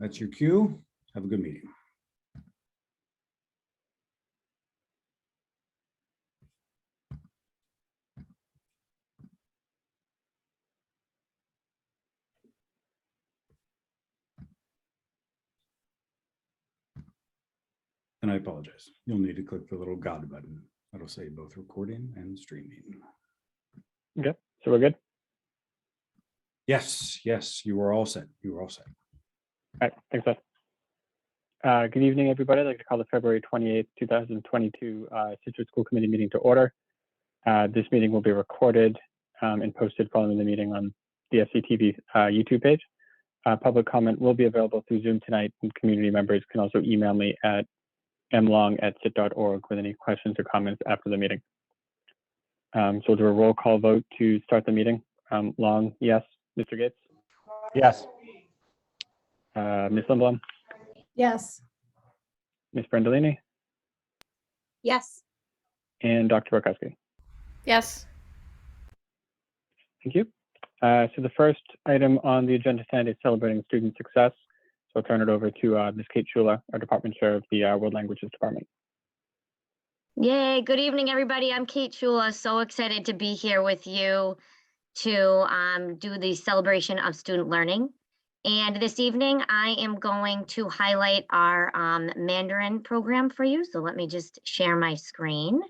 That's your cue. Have a good meeting. And I apologize. You'll need to click the little God button. That'll say both recording and streaming. Okay, so we're good. Yes, you are all set. You are all set. All right, thanks, Beth. Good evening, everybody. I'd like to call the February 28th, 2022 Citrus School Committee meeting to order. This meeting will be recorded and posted following the meeting on the SCTV YouTube page. Public comment will be available through Zoom tonight, and community members can also email me at mlong@cit.org with any questions or comments after the meeting. So we'll do a roll call vote to start the meeting. Long, yes. Mr. Gates? Yes. Ms. Lindblom? Yes. Ms. Brandolini? Yes. And Dr. Barkowski? Yes. Thank you. So the first item on the agenda tonight is celebrating student success. So I'll turn it over to Ms. Kate Shula, our department chair of the World Languages Department. Yay, good evening, everybody. I'm Kate Shula. So excited to be here with you to do the celebration of student learning. And this evening, I am going to highlight our Mandarin program for you. So let me just share my screen.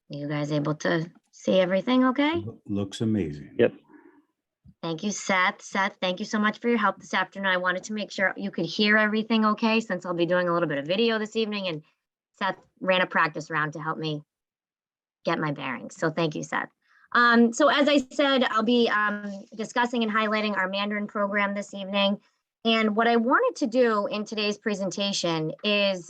You guys able to see everything okay? Looks amazing. Yep. Thank you, Seth. Seth, thank you so much for your help this afternoon. I wanted to make sure you could hear everything okay, since I'll be doing a little bit of video this evening, and Seth ran a practice round to help me get my bearings. So thank you, Seth. So as I said, I'll be discussing and highlighting our Mandarin program this evening. And what I wanted to do in today's presentation is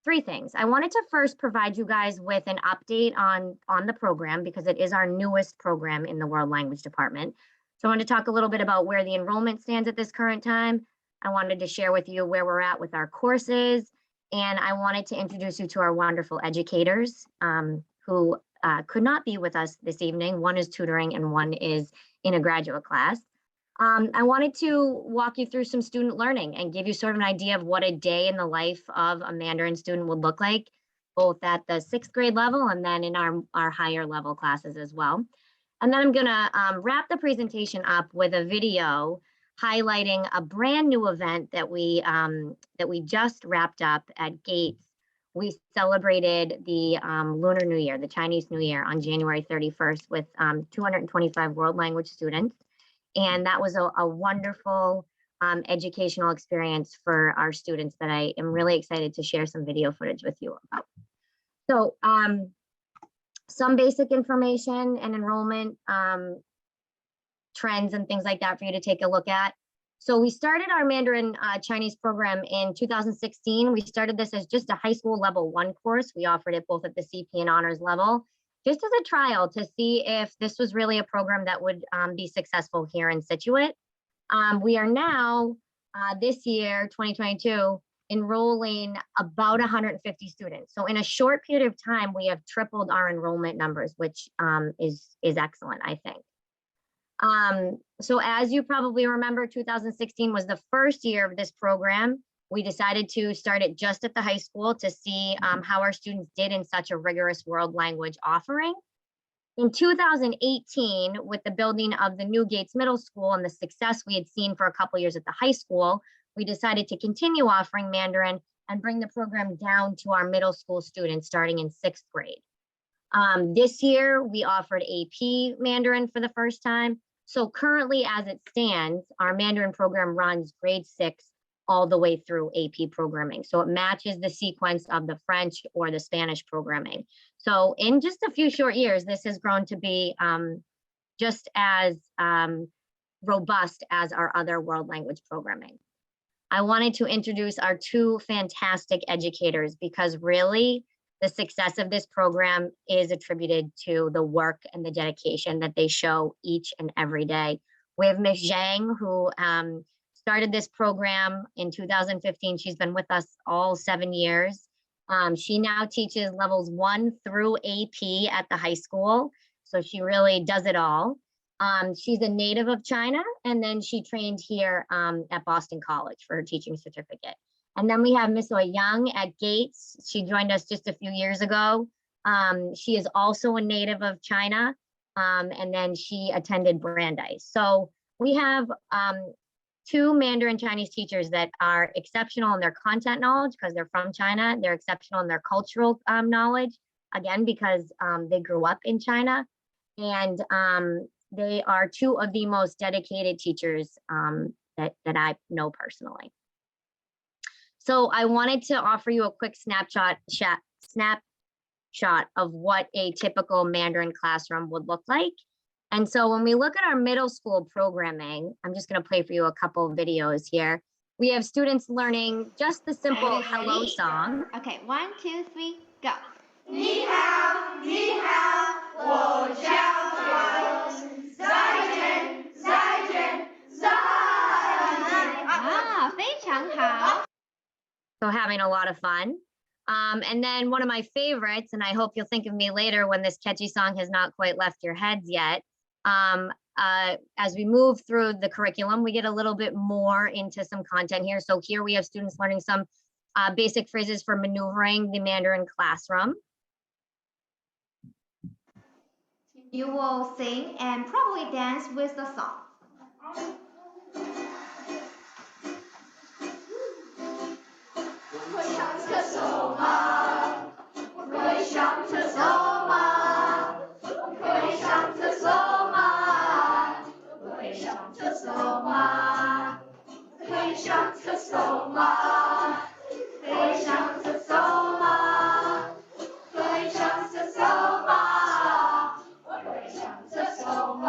three things. I wanted to first provide you guys with an update on the program, because it is our newest program in the World Language Department. So I wanted to talk a little bit about where the enrollment stands at this current time. I wanted to share with you where we're at with our courses. And I wanted to introduce you to our wonderful educators who could not be with us this evening. One is tutoring and one is in a graduate class. I wanted to walk you through some student learning and give you sort of an idea of what a day in the life of a Mandarin student would look like, both at the 6th grade level and then in our higher level classes as well. And then I'm gonna wrap the presentation up with a video highlighting a brand new event that we just wrapped up at Gates. We celebrated the Lunar New Year, the Chinese New Year, on January 31st with 225 world language students. And that was a wonderful educational experience for our students that I am really excited to share some video footage with you about. So some basic information and enrollment trends and things like that for you to take a look at. So we started our Mandarin Chinese program in 2016. We started this as just a high school level 1 course. We offered it both at the CP and honors level, just as a trial to see if this was really a program that would be successful here in Scituate. We are now, this year, 2022, enrolling about 150 students. So in a short period of time, we have tripled our enrollment numbers, which is excellent, I think. So as you probably remember, 2016 was the first year of this program. We decided to start it just at the high school to see how our students did in such a rigorous world language offering. In 2018, with the building of the new Gates Middle School and the success we had seen for a couple years at the high school, we decided to continue offering Mandarin and bring the program down to our middle school students starting in 6th grade. This year, we offered AP Mandarin for the first time. So currently, as it stands, our Mandarin program runs grade 6 all the way through AP programming. So it matches the sequence of the French or the Spanish programming. So in just a few short years, this has grown to be just as robust as our other world language programming. I wanted to introduce our two fantastic educators, because really the success of this program is attributed to the work and the dedication that they show each and every day. We have Ms. Zhang, who started this program in 2015. She's been with us all 7 years. She now teaches levels 1 through AP at the high school. So she really does it all. She's a native of China, and then she trained here at Boston College for her teaching certificate. And then we have Miss Oi Young at Gates. She joined us just a few years ago. She is also a native of China, and then she attended Brandeis. So we have two Mandarin Chinese teachers that are exceptional in their content knowledge because they're from China. They're exceptional in their cultural knowledge, again, because they grew up in China. And they are two of the most dedicated teachers that I know personally. So I wanted to offer you a quick snapshot of what a typical Mandarin classroom would look like. And so when we look at our middle school programming, I'm just going to play for you a couple of videos here. We have students learning just the simple hello song. Okay, 1, 2, 3, go. 你好，你好，我叫做再见，再见，再见。啊，非常好。 So having a lot of fun. And then one of my favorites, and I hope you'll think of me later when this catchy song has not quite left your heads yet. As we move through the curriculum, we get a little bit more into some content here. So here we have students learning some basic phrases for maneuvering the Mandarin classroom. You will sing and probably dance with the song. 会上厕所吗？会上厕所吗？会上厕所吗？会上厕所吗？会上厕所吗？会上厕所吗？会上厕所吗？会上厕所吗？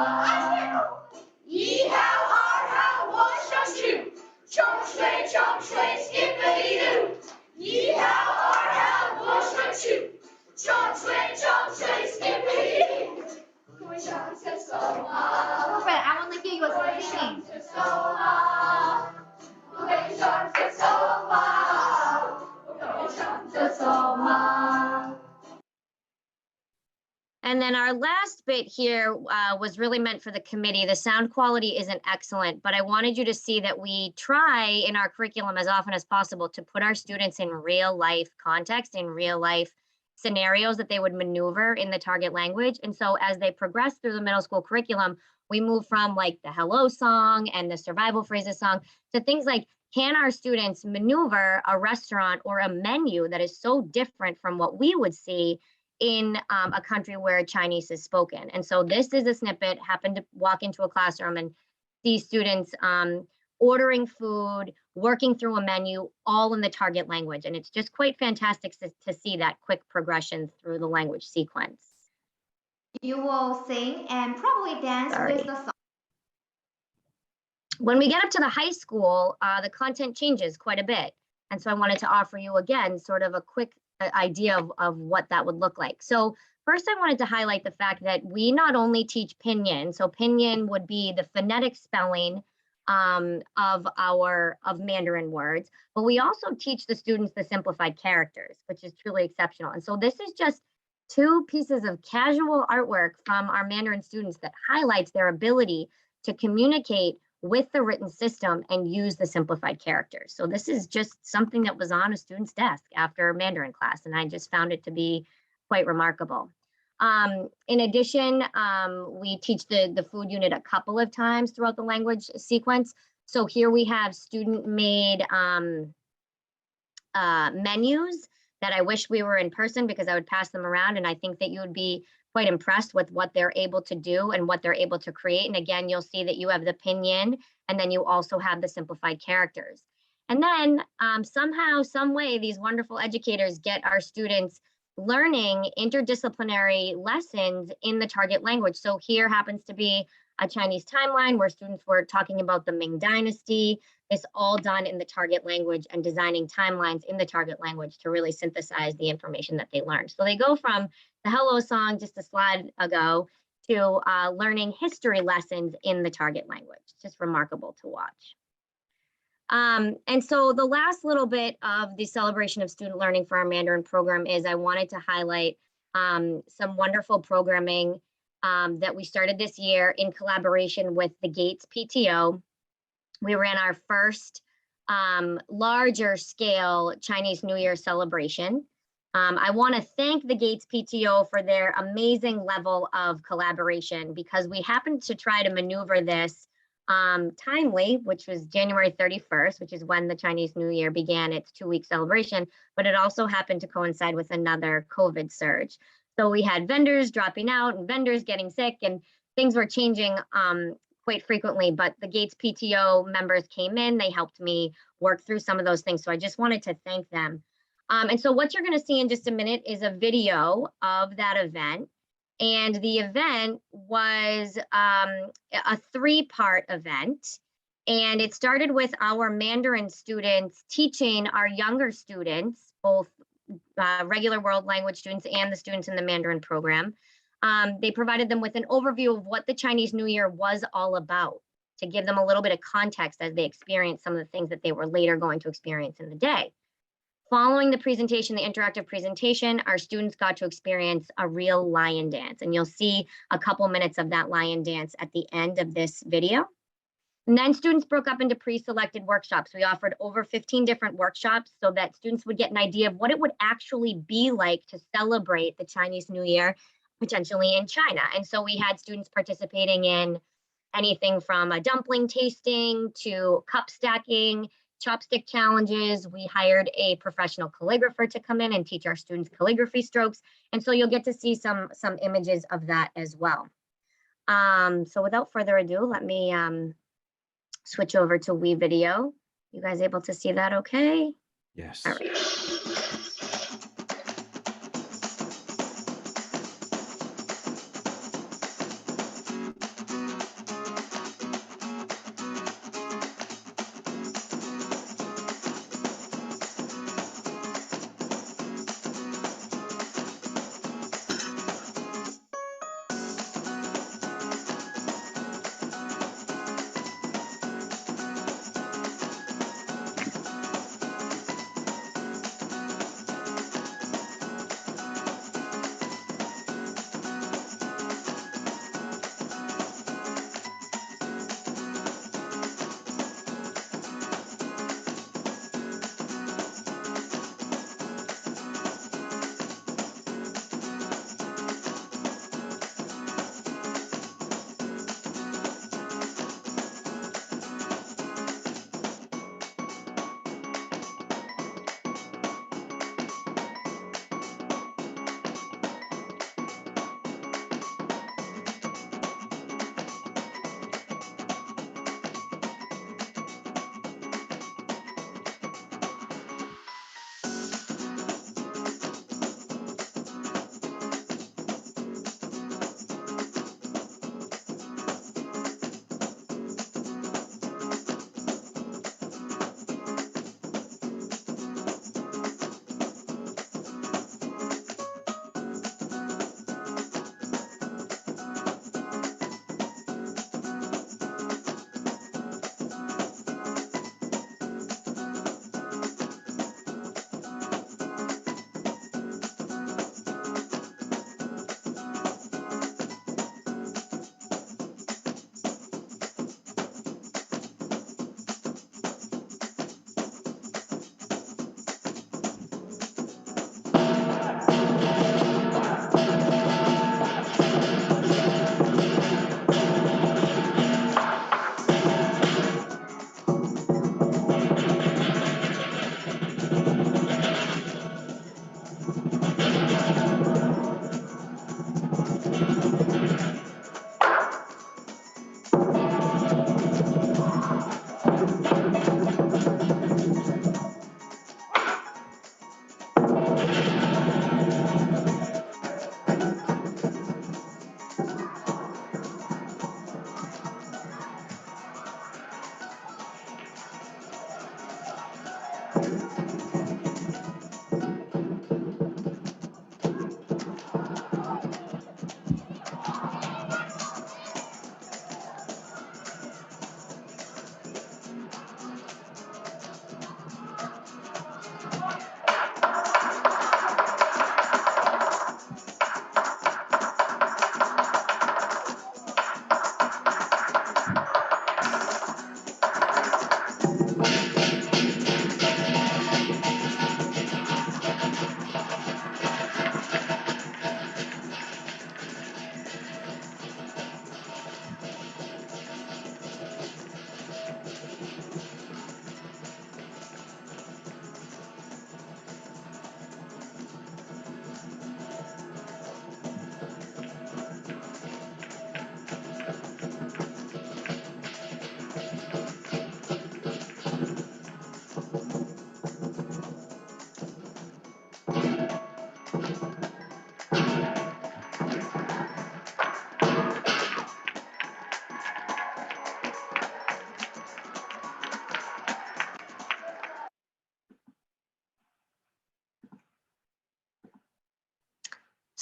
一号二号我上去，冲水冲水 skippity doo。 一号二号我上去，冲水冲水 skippity doo。 会上厕所吗？ Robert, I want to hear you 会 singing. 上厕所吗？会上厕所吗？会上厕所吗？ And then our last bit here was really meant for the committee. The sound quality isn't excellent, but I wanted you to see that we try in our curriculum as often as possible to put our students in real life context, in real life scenarios that they would maneuver in the target language. And so as they progress through the middle school curriculum, we move from like the hello song and the survival phrases song to things like, can our students maneuver a restaurant or a menu that is so different from what we would see in a country where Chinese is spoken? And so this is a snippet. Happened to walk into a classroom and see students ordering food, working through a menu, all in the target language. And it's just quite fantastic to see that quick progression through the language sequence. You will sing and probably dance with the song. When we get up to the high school, the content changes quite a bit. And so I wanted to offer you again, sort of a quick idea of what that would look like. So first I wanted to highlight the fact that we not only teach pinyin, so pinyin would be the phonetic spelling of Mandarin words, but we also teach the students the simplified characters, which is truly exceptional. And so this is just two pieces of casual artwork from our Mandarin students that highlights their ability to communicate with the written system and use the simplified characters. So this is just something that was on a student's desk after Mandarin class, and I just found it to be quite remarkable. In addition, we teach the food unit a couple of times throughout the language sequence. So here we have student-made menus that I wish we were in person because I would pass them around, and I think that you would be quite impressed with what they're able to do and what they're able to create. And again, you'll see that you have the pinyin, and then you also have the simplified characters. And then somehow, some way, these wonderful educators get our students learning interdisciplinary lessons in the target language. So here happens to be a Chinese timeline where students were talking about the Ming Dynasty. It's all done in the target language and designing timelines in the target language to really synthesize the information that they learned. So they go from the hello song just a slide ago to learning history lessons in the target language. It's just remarkable to watch. And so the last little bit of the celebration of student learning for our Mandarin program is I wanted to highlight some wonderful programming that we started this year in collaboration with the Gates PTO. We ran our first larger scale Chinese New Year celebration. I want to thank the Gates PTO for their amazing level of collaboration, because we happened to try to maneuver this timely, which was January 31st, which is when the Chinese New Year began its 2-week celebration, but it also happened to coincide with another COVID surge. So we had vendors dropping out and vendors getting sick, and things were changing quite frequently, but the Gates PTO members came in, they helped me work through some of those things. So I just wanted to thank them. And so what you're going to see in just a minute is a video of that event. And the event was a 3-part event. And it started with our Mandarin students teaching our younger students, both regular world language students and the students in the Mandarin program. They provided them with an overview of what the Chinese New Year was all about, to give them a little bit of context as they experienced some of the things that they were later going to experience in the day. Following the presentation, the interactive presentation, our students got to experience a real lion dance, and you'll see a couple minutes of that lion dance at the end of this video. And then students broke up into pre-selected workshops. We offered over 15 different workshops so that students would get an idea of what it would actually be like to celebrate the Chinese New Year, potentially in China. And so we had students participating in anything from a dumpling tasting to cup stacking, chopstick challenges. We hired a professional calligrapher to come in and teach our students calligraphy strokes. And so you'll get to see some images of that as well. So without further ado, let me switch over to WeVideo. You guys able to see that okay? Yes. All right.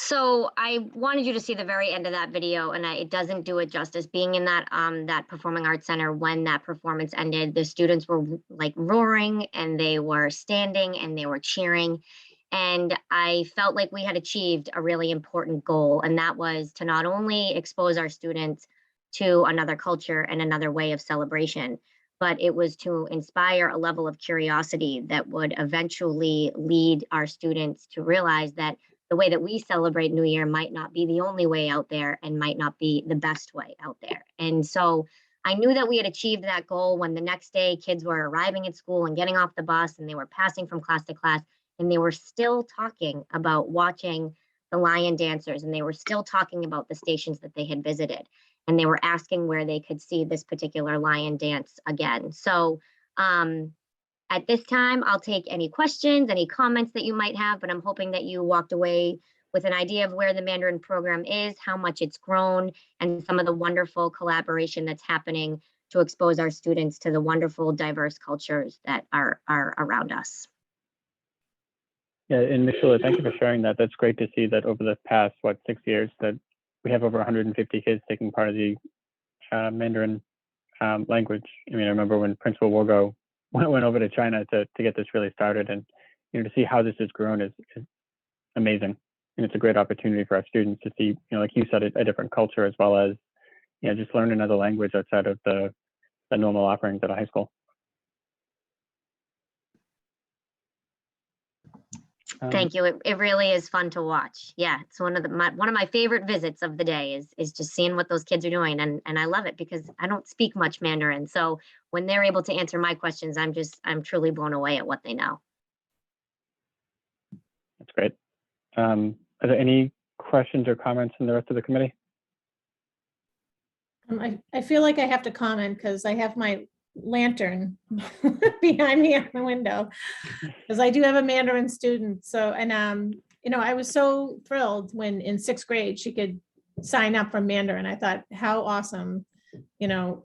So I wanted you to see the very end of that video, and it doesn't do it justice. Being in that that Performing Arts Center when that performance ended, the students were like roaring, and they were standing, and they were cheering. And I felt like we had achieved a really important goal, and that was to not only expose our students to another culture and another way of celebration, but it was to inspire a level of curiosity that would eventually lead our students to realize that the way that we celebrate New Year might not be the only way out there and might not be the best way out there. And so I knew that we had achieved that goal when the next day kids were arriving at school and getting off the bus, and they were passing from class to class, and they were still talking about watching the lion dancers, and they were still talking about the stations that they had visited, and they were asking where they could see this particular lion dance again. So at this time, I'll take any questions, any comments that you might have, but I'm hoping that you walked away with an idea of where the Mandarin program is, how much it's grown, and some of the wonderful collaboration that's happening to expose our students to the wonderful, diverse cultures that are around us. Yeah, and Ms. Schuler, thank you for sharing that. That's great to see that over the past, 6 years, that we have over 150 kids taking part of the Mandarin language. I mean, I remember when Principal Wargo went over to China to get this really started, and to see how this has grown is amazing. And it's a great opportunity for our students to see, like you said, a different culture, as well as just learn another language outside of the normal offerings at a high school. Thank you. It really is fun to watch. Yeah, it's one of my favorite visits of the day is just seeing what those kids are doing, and I love it because I don't speak much Mandarin. So when they're able to answer my questions, I'm truly blown away at what they know. That's great. Are there any questions or comments from the rest of the committee? I feel like I have to comment because I have my lantern behind me on the window because I do have a Mandarin student. So, and I was so thrilled when in 6th grade she could sign up for Mandarin. I thought, how awesome, because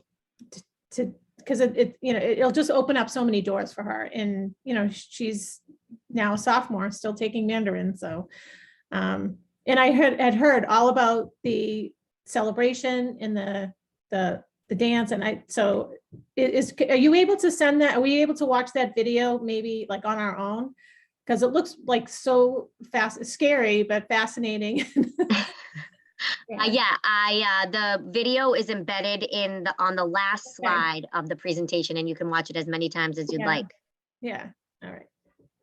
it'll just open up so many doors for her. And she's now a sophomore, still taking Mandarin. So, and I had heard all about the celebration and the dance, and are you able to send that? Are we able to watch that video maybe like on our own? Because it looks like so scary, but fascinating. The video is embedded on the last slide of the presentation, and you can watch it as many times as you'd like. Yeah, all right.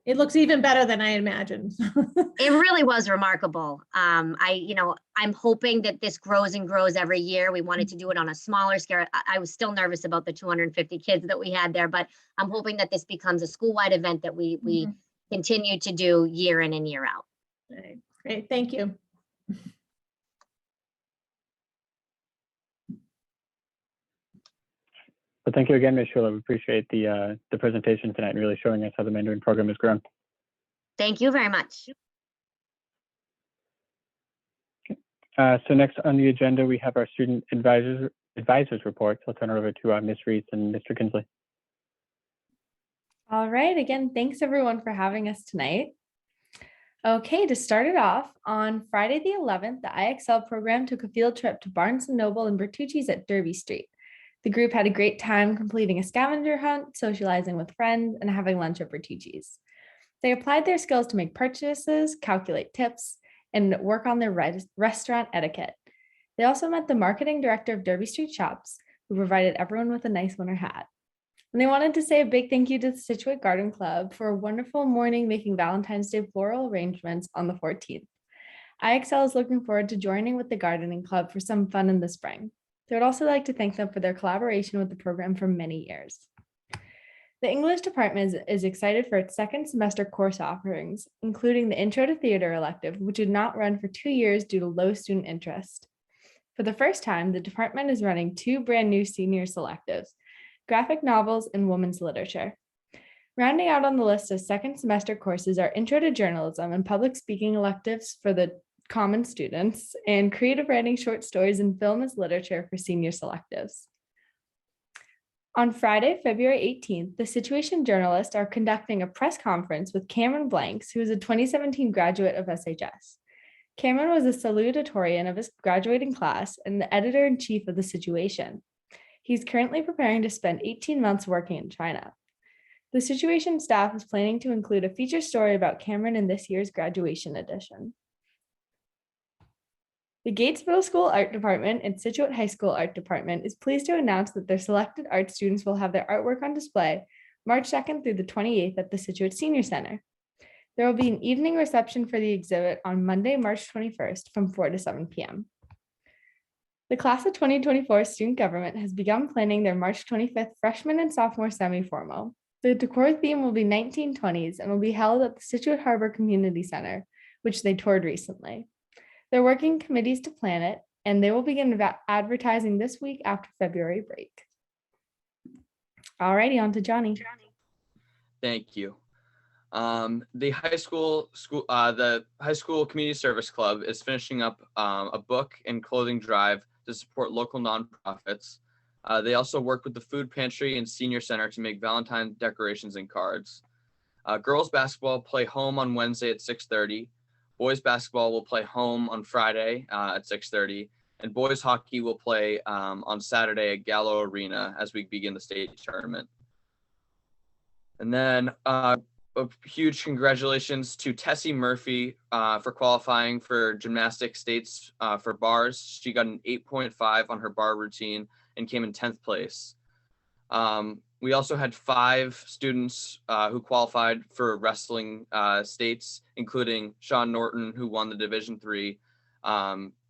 It looks even better than I imagined. It really was remarkable. I'm hoping that this grows and grows every year. We wanted to do it on a smaller scale. I was still nervous about the 250 kids that we had there, but I'm hoping that this becomes a school-wide event that we continue to do year in and year out. All right, great, thank you. Well, thank you again, Ms. Schuler. We appreciate the presentation tonight and really showing us how the Mandarin program has grown. Thank you very much. So next on the agenda, we have our student advisors reports. I'll turn it over to Ms. Reese and Mr. Kinsley. All right, again, thanks everyone for having us tonight. Okay, to start it off, on Friday the 11th, the IXL program took a field trip to Barnes & Noble and Bertucci's at Derby Street. The group had a great time completing a scavenger hunt, socializing with friends, and having lunch at Bertucci's. They applied their skills to make purchases, calculate tips, and work on their restaurant etiquette. They also met the marketing director of Derby Street Shops, who provided everyone with a nice winter hat. And they wanted to say a big thank you to the Scituate Garden Club for a wonderful morning making Valentine's Day floral arrangements on the 14th. IXL is looking forward to joining with the gardening club for some fun in the spring. They would also like to thank them for their collaboration with the program for many years. The English department is excited for its second semester course offerings, including the Intro to Theater elective, which did not run for 2 years due to low student interest. For the first time, the department is running 2 brand new senior selectives, graphic novels and women's literature. Rounding out on the list of second semester courses are Intro to Journalism and Public Speaking electives for the common students, and creative writing, short stories, and film as literature for senior selectives. On Friday, February 18th, the Situation journalists are conducting a press conference with Cameron Blanks, who is a 2017 graduate of SHS. Cameron was a salutatorian of his graduating class and the editor-in-chief of The Situation. He's currently preparing to spend 18 months working in China. The Situation staff is planning to include a feature story about Cameron in this year's graduation edition. The Gates Middle School Art Department and Scituate High School Art Department is pleased to announce that their selected art students will have their artwork on display March 2nd through the 28th at the Scituate Senior Center. There will be an evening reception for the exhibit on Monday, March 21st from 4 to 7 p.m. The class of 2024 student government has begun planning their March 25th freshman and sophomore semi-formal. The decor theme will be 1920s and will be held at the Scituate Harbor Community Center, which they toured recently. They're working committees to plan it, and they will begin advertising this week after February break. All righty, on to Johnny. Thank you. The high school community service club is finishing up a book and clothing drive to support local nonprofits. They also work with the food pantry and senior center to make Valentine decorations and cards. Girls basketball play home on Wednesday at 6:30. Boys basketball will play home on Friday at 6:30, and boys hockey will play on Saturday at Gallo Arena as we begin the state tournament. And then a huge congratulations to Tessie Murphy for qualifying for gymnastics states for bars. She got an 8.5 on her bar routine and came in 10th place. We also had 5 students who qualified for wrestling states, including Sean Norton, who won the Division III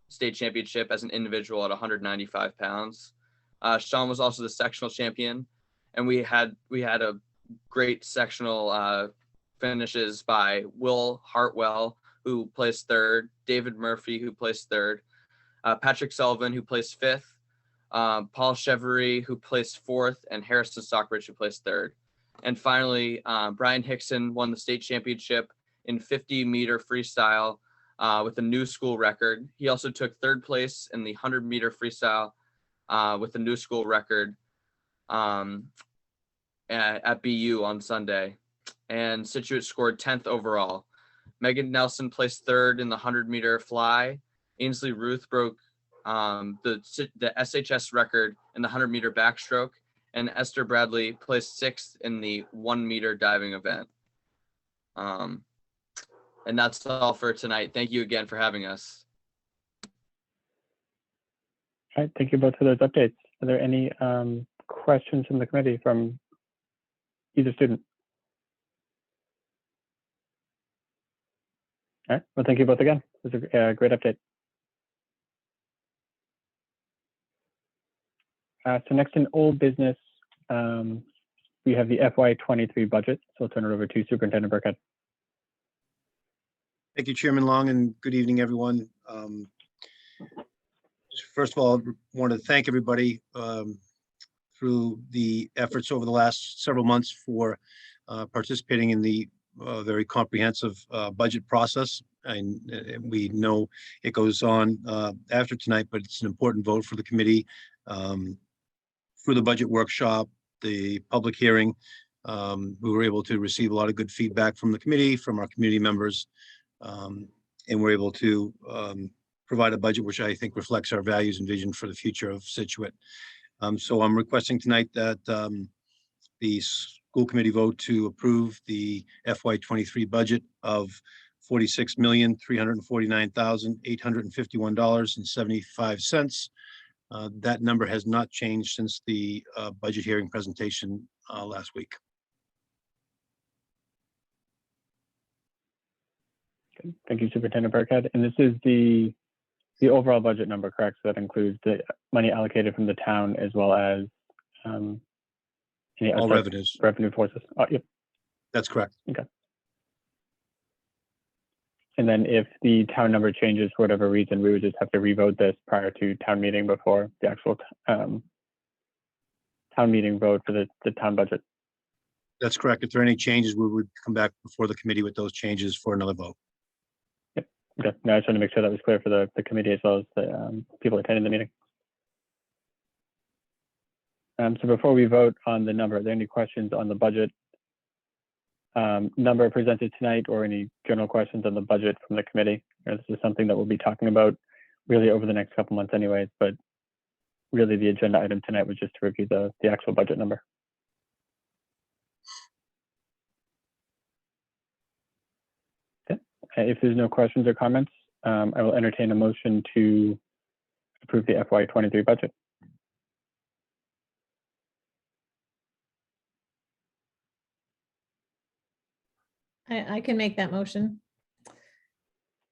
state championship as an individual at 195 pounds. Sean was also the sectional champion, and we had a great sectional finishes by Will Hartwell, who placed 3rd, David Murphy, who placed 3rd, Patrick Sullivan, who placed 5th, Paul Chevery, who placed 4th, and Harrison Stockbridge, who placed 3rd. And finally, Brian Hickson won the state championship in 50-meter freestyle with a new school record. He also took 3rd place in the 100-meter freestyle with a new school record at BU on Sunday. And Scituate scored 10th overall. Megan Nelson placed 3rd in the 100-meter fly. Ainsley Ruth broke the SHS record in the 100-meter backstroke, and Esther Bradley placed 6th in the 1-meter diving event. And that's all for tonight. Thank you again for having us. All right, thank you both for those updates. Are there any questions from the committee from either student? All right, well, thank you both again. It was a great update. So next in old business, we have the FY23 budget. So I'll turn it over to Superintendent Burkhead. Thank you, Chairman Long, and good evening, everyone. First of all, I want to thank everybody through the efforts over the last several months for participating in the very comprehensive budget process. And we know it goes on after tonight, but it's an important vote for the committee. Through the budget workshop, the public hearing, we were able to receive a lot of good feedback from the committee, from our community members, and we're able to provide a budget which I think reflects our values and vision for the future of Scituate. So I'm requesting tonight that the school committee vote to approve the FY23 budget of $46,349,851.75. That number has not changed since the budget hearing presentation last week. Okay. Thank you, Superintendent Burkhead. And this is the overall budget number, correct? So that includes the money allocated from the town as well as any All revenues. Revenue sources. Yep. That's correct. Okay. And then if the town number changes for whatever reason, we would just have to revote this prior to town meeting before the actual town meeting vote for the town budget. That's correct. If there are any changes, we would come back before the committee with those changes for another vote. Yep. Okay. No, I just wanted to make sure that was clear for the committee as well as the people attending the meeting. So before we vote on the number, are there any questions on the budget number presented tonight or any general questions on the budget from the committee This is something that we'll be talking about really over the next couple months anyways, but really the agenda item tonight was just to review the actual budget number. Okay. If there's no questions or comments, I will entertain a motion to approve the FY23 budget. I can make that motion.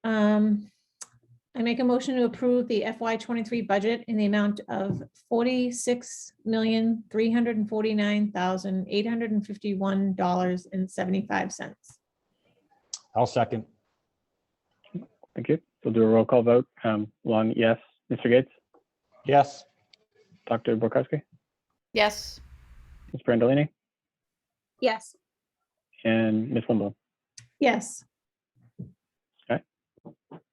I make a motion to approve the FY23 budget in the amount of $46,349,851.75. I'll second. Thank you. We'll do a roll call vote. Long, yes. Mr. Gates, Yes. Dr. Borkowski, Yes. Ms. Brandolini, Yes. and Ms. Lindblom. Yes.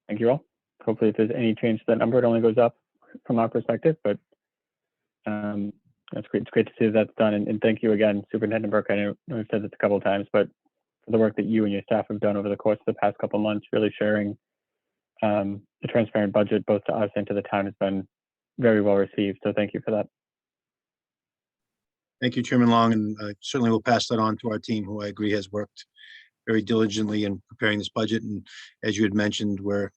Thank you all. Hopefully, if there's any change to that number, it only goes up from our perspective, but that's great. It's great to see that's done. And thank you again, Superintendent Burke. I know we've said this a couple of times, but for the work that you and your staff have done over the course of the past couple of months, really sharing the transparent budget, both to us and to the town, has been very well received. So thank you for that. Thank you, Chairman Long, and certainly we'll pass that on to our team, who I agree has worked very diligently in preparing this budget. And as you had mentioned, we're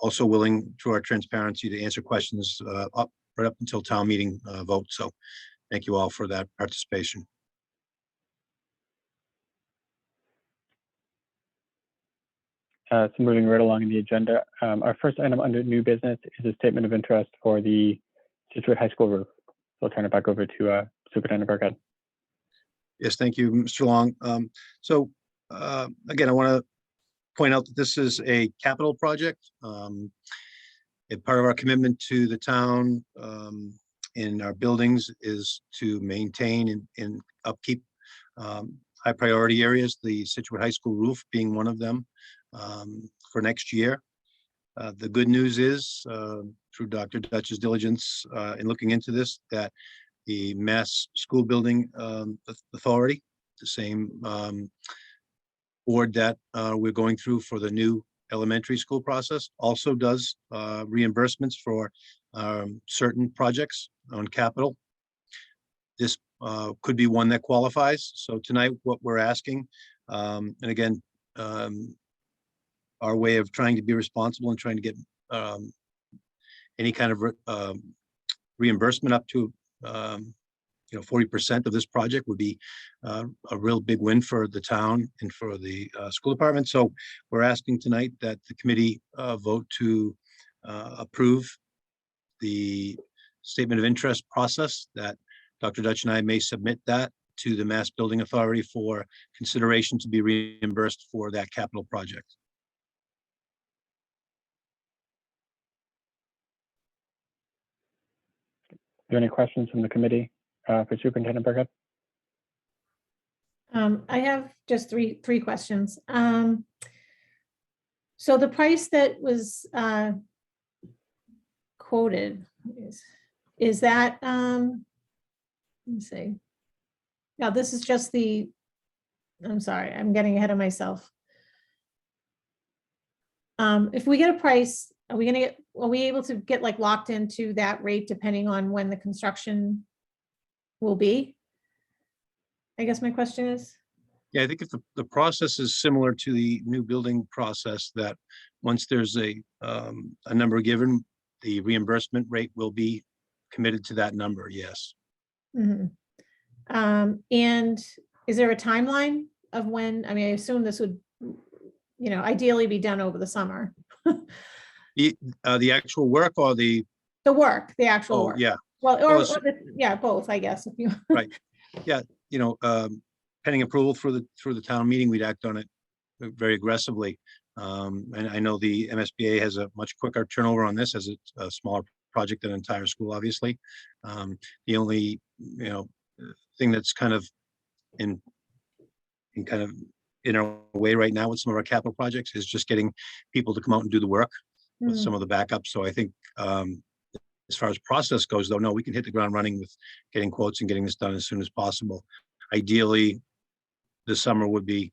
also willing, through our transparency, to answer questions right up until town meeting vote. So thank you all for that participation. So moving right along in the agenda, our first item under new business is a statement of interest for the Situate High School roof. So I'll turn it back over to Superintendent Burkhead. Yes, thank you, Mr. Long. Again, I want to point out that this is a capital project. And part of our commitment to the town in our buildings is to maintain and upkeep high priority areas, the Situate High School roof being one of them for next year. The good news is, through Dr. Dutch's diligence in looking into this, that the Mass School Building Authority, the same board that we're going through for the new elementary school process, also does reimbursements for certain projects on capital. This could be one that qualifies. So tonight, what we're asking, and again, our way of trying to be responsible and trying to get any kind of reimbursement up to 40% of this project would be a real big win for the town and for the school department. So we're asking tonight that the committee vote to approve the statement of interest process, that Dr. Dutch and I may submit that to the Mass Building Authority for consideration to be reimbursed for that capital project. Are there any questions from the committee for Superintendent Burkhead? I have just three questions. So the price that was quoted is that, let me see. Now, this is just I'm sorry, I'm getting ahead of myself. If we get a price, are we able to get like locked into that rate depending on when the construction will be? I guess my question is. Yeah, I think if the process is similar to the new building process, that once there's a number given, the reimbursement rate will be committed to that number, yes. Mm-hmm. And is there a timeline of when, I mean, I assume this would, ideally be done over the summer. The actual work or the? The actual work. Yeah. Well, yeah, both, I guess. If you Right. Yeah, pending approval through the town meeting, we'd act on it very aggressively. And I know the MSBA has a much quicker turnover on this, as it's a smaller project than an entire school, obviously. The only, thing that's kind of in our way right now with some of our capital projects is just getting people to come out and do the work with some of the backup. So I think as far as process goes, though, no, we can hit the ground running with getting quotes and getting this done as soon as possible. Ideally, this summer would be,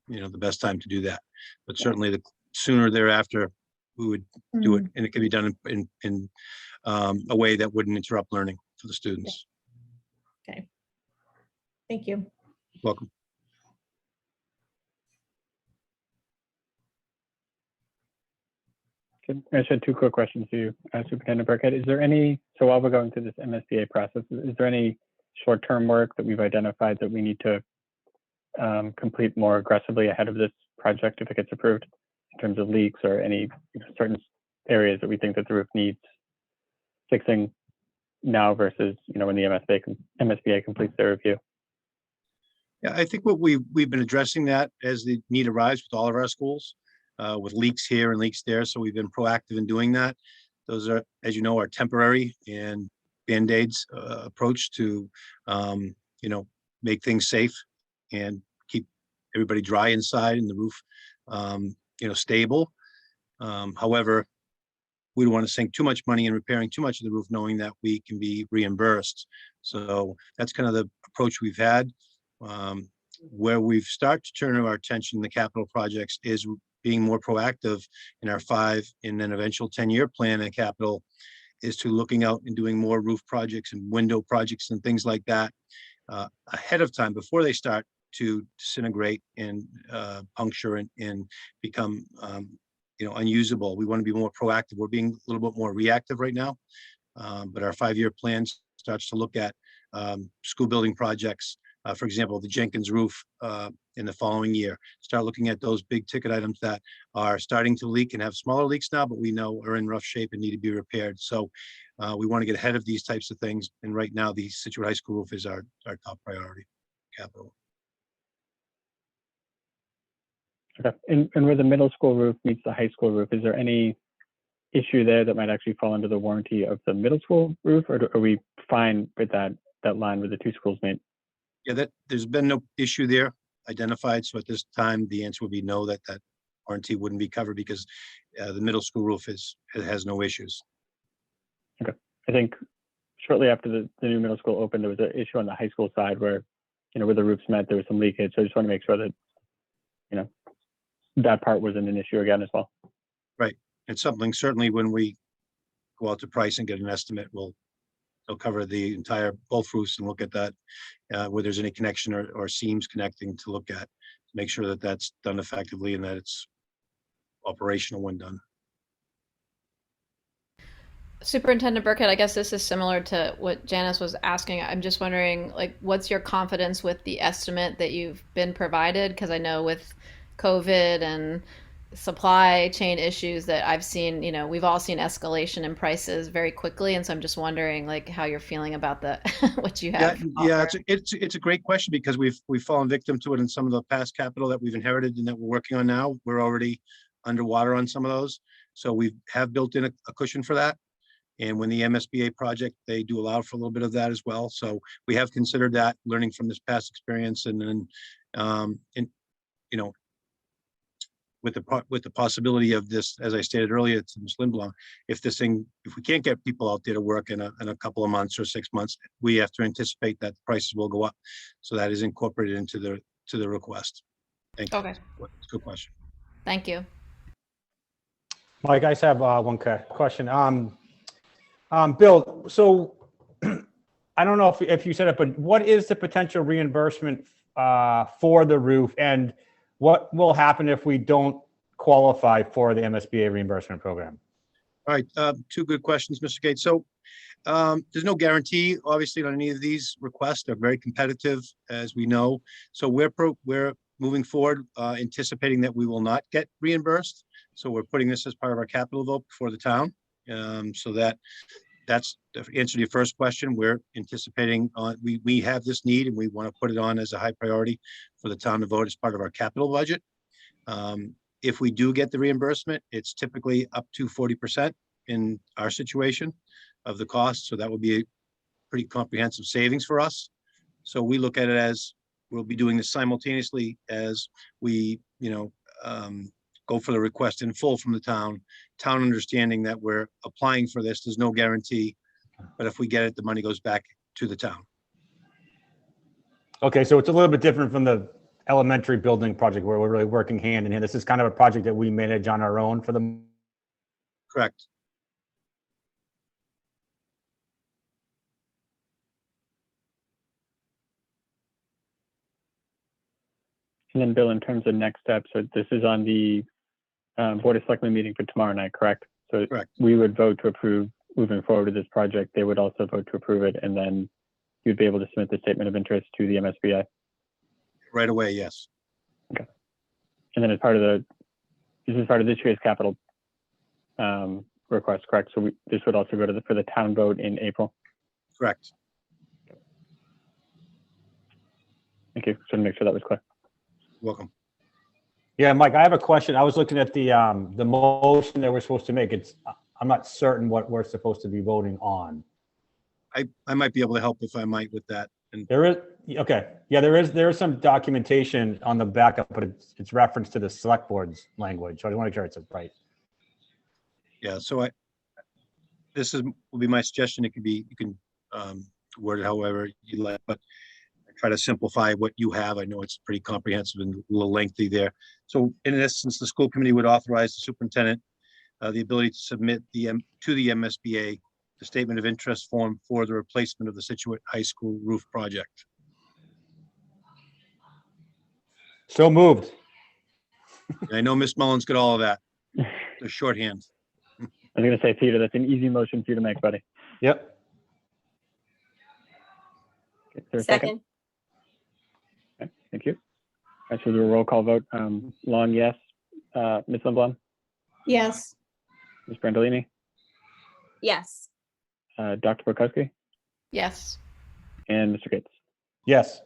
the best time to do that. But certainly the sooner thereafter, we would do it, Mm, and it can be done in a way that wouldn't interrupt learning for the students. Okay. Thank you. Welcome. Okay, I just had two quick questions to you, Superintendent Burkhead. Is there any, so while we're going through this MSBA process, is there any short-term work that we've identified that we need to complete more aggressively ahead of this project if it gets approved, in terms of leaks or any certain areas that we think that the roof needs fixing now versus, when the MSBA completes their review? Yeah, I think what we've been addressing that as the need arrives with all of our schools, with leaks here and leaks there. So we've been proactive in doing that. Those are, as you know, are temporary and Band-Aids approach to, make things safe and keep everybody dry inside and the roof, stable. However, we don't want to sink too much money in repairing too much of the roof, knowing that we can be reimbursed. So that's kind of the approach we've had. Where we've started to turn our attention in the capital projects is being more proactive in our 5 and then eventual 10-year plan in capital, is to looking out and doing more roof projects and window projects and things like that ahead of time before they start to disintegrate and puncture and become unusable. We want to be more proactive. We're being a little bit more reactive right now, but our 5-year plan starts to look at school building projects. For example, the Jenkins roof in the following year. Start looking at those big ticket items that are starting to leak and have smaller leaks now, but we know are in rough shape and need to be repaired. So we want to get ahead of these types of things. And right now, the Situate High School roof is our top priority capital. Okay, and where the middle school roof meets the high school roof, is there any issue there that might actually fall under the warranty of the middle school roof, or are we fine with that line where the two schools meet? Yeah, there's been no issue there identified. So at this time, the answer would be no, that warranty wouldn't be covered because the middle school roof has no issues. Okay, I think shortly after the new middle school opened, there was an issue on the high school side where, where the roofs met, there was some leakage. So I just want to make sure that, that part wasn't an issue again as well. Right. It's something certainly when we go out to price and get an estimate, they'll cover the entire both roofs and look at that where there's any connection or seams connecting to look at, to make sure that that's done effectively and that it's operational when done. Superintendent Burkhead, I guess this is similar to what Janice was asking. I'm just wondering, what's your confidence with the estimate that you've been provided? Because I know with COVID and supply chain issues that I've seen, we've all seen escalation in prices very quickly. And so I'm just wondering how you're feeling about what you have. Yeah, it's a great question because we've fallen victim to it in some of the past capital that we've inherited and that we're working on now. We're already underwater on some of those. So we have built in a cushion for that. And when the MSBA project, they do allow for a little bit of that as well. So we have considered that, learning from this past experience, and then, with the possibility of this, as I stated earlier to Ms. Lindblom, if we can't get people out there to work in a couple of months or 6 months, we have to anticipate that the prices will go up. So that is incorporated into the request. Thank you. Okay. Good question. Thank you. Mike, I just have one question. Bill, so I don't know if you said it, but what is the potential reimbursement for the roof, and what will happen if we don't qualify for the MSBA reimbursement program? All right, 2 good questions, Mr. Gates. So there's no guarantee, obviously, on any of these requests. They're very competitive, as we know. So we're moving forward, anticipating that we will not get reimbursed. So we're putting this as part of our capital vote for the town. So that's the answer to your first question. We're anticipating we have this need and we want to put it on as a high priority for the town to vote as part of our capital budget. If we do get the reimbursement, it's typically up to 40% in our situation of the cost. So that would be a pretty comprehensive savings for us. So we look at it as we'll be doing this simultaneously as we, go for the request in full from the town understanding that we're applying for this. There's no guarantee, but if we get it, the money goes back to the town. Okay, so it's a little bit different from the elementary building project where we're really working hand in hand. This is kind of a project that we manage on our own for the Correct. And then Bill, in terms of next steps, so this is on the Board of Selectmen meeting for tomorrow night, correct? So Correct. we would vote to approve moving forward with this project. They would also vote to approve it, and then you'd be able to submit the statement of interest to the MSBA. Right away, yes. And then as part of this is part of this year's capital request, correct? So this would also go to for the town vote in April. Correct. Thank you. So to make sure that was clear. Welcome. Yeah, Mike, I have a question. I was looking at the motion that we're supposed to make. I'm not certain what we're supposed to be voting on. I might be able to help if I might with that. And There is, okay, yeah, there is some documentation on the backup, but it's reference to the select board's language. So I want to make sure it's right. yeah, so this will be my suggestion. It could be, you can word it however you like, but I try to simplify what you have. I know it's pretty comprehensive and a little lengthy there. So in essence, the school committee would authorize the superintendent the ability to submit to the MSBA the statement of interest form for the replacement of the Situate High School roof project. So moved. And I know Ms. Mullins got all of that. The shorthand. I was going to say, Peter, that's an easy motion for you to make, buddy. Yep. Is there a second? Okay, thank you. I should do a roll call vote. Long, yes. Ms. Limblom, Yes. Ms. Brandolini, Yes. Dr. Burkowski, Yes. and Mr. Gates. Yes.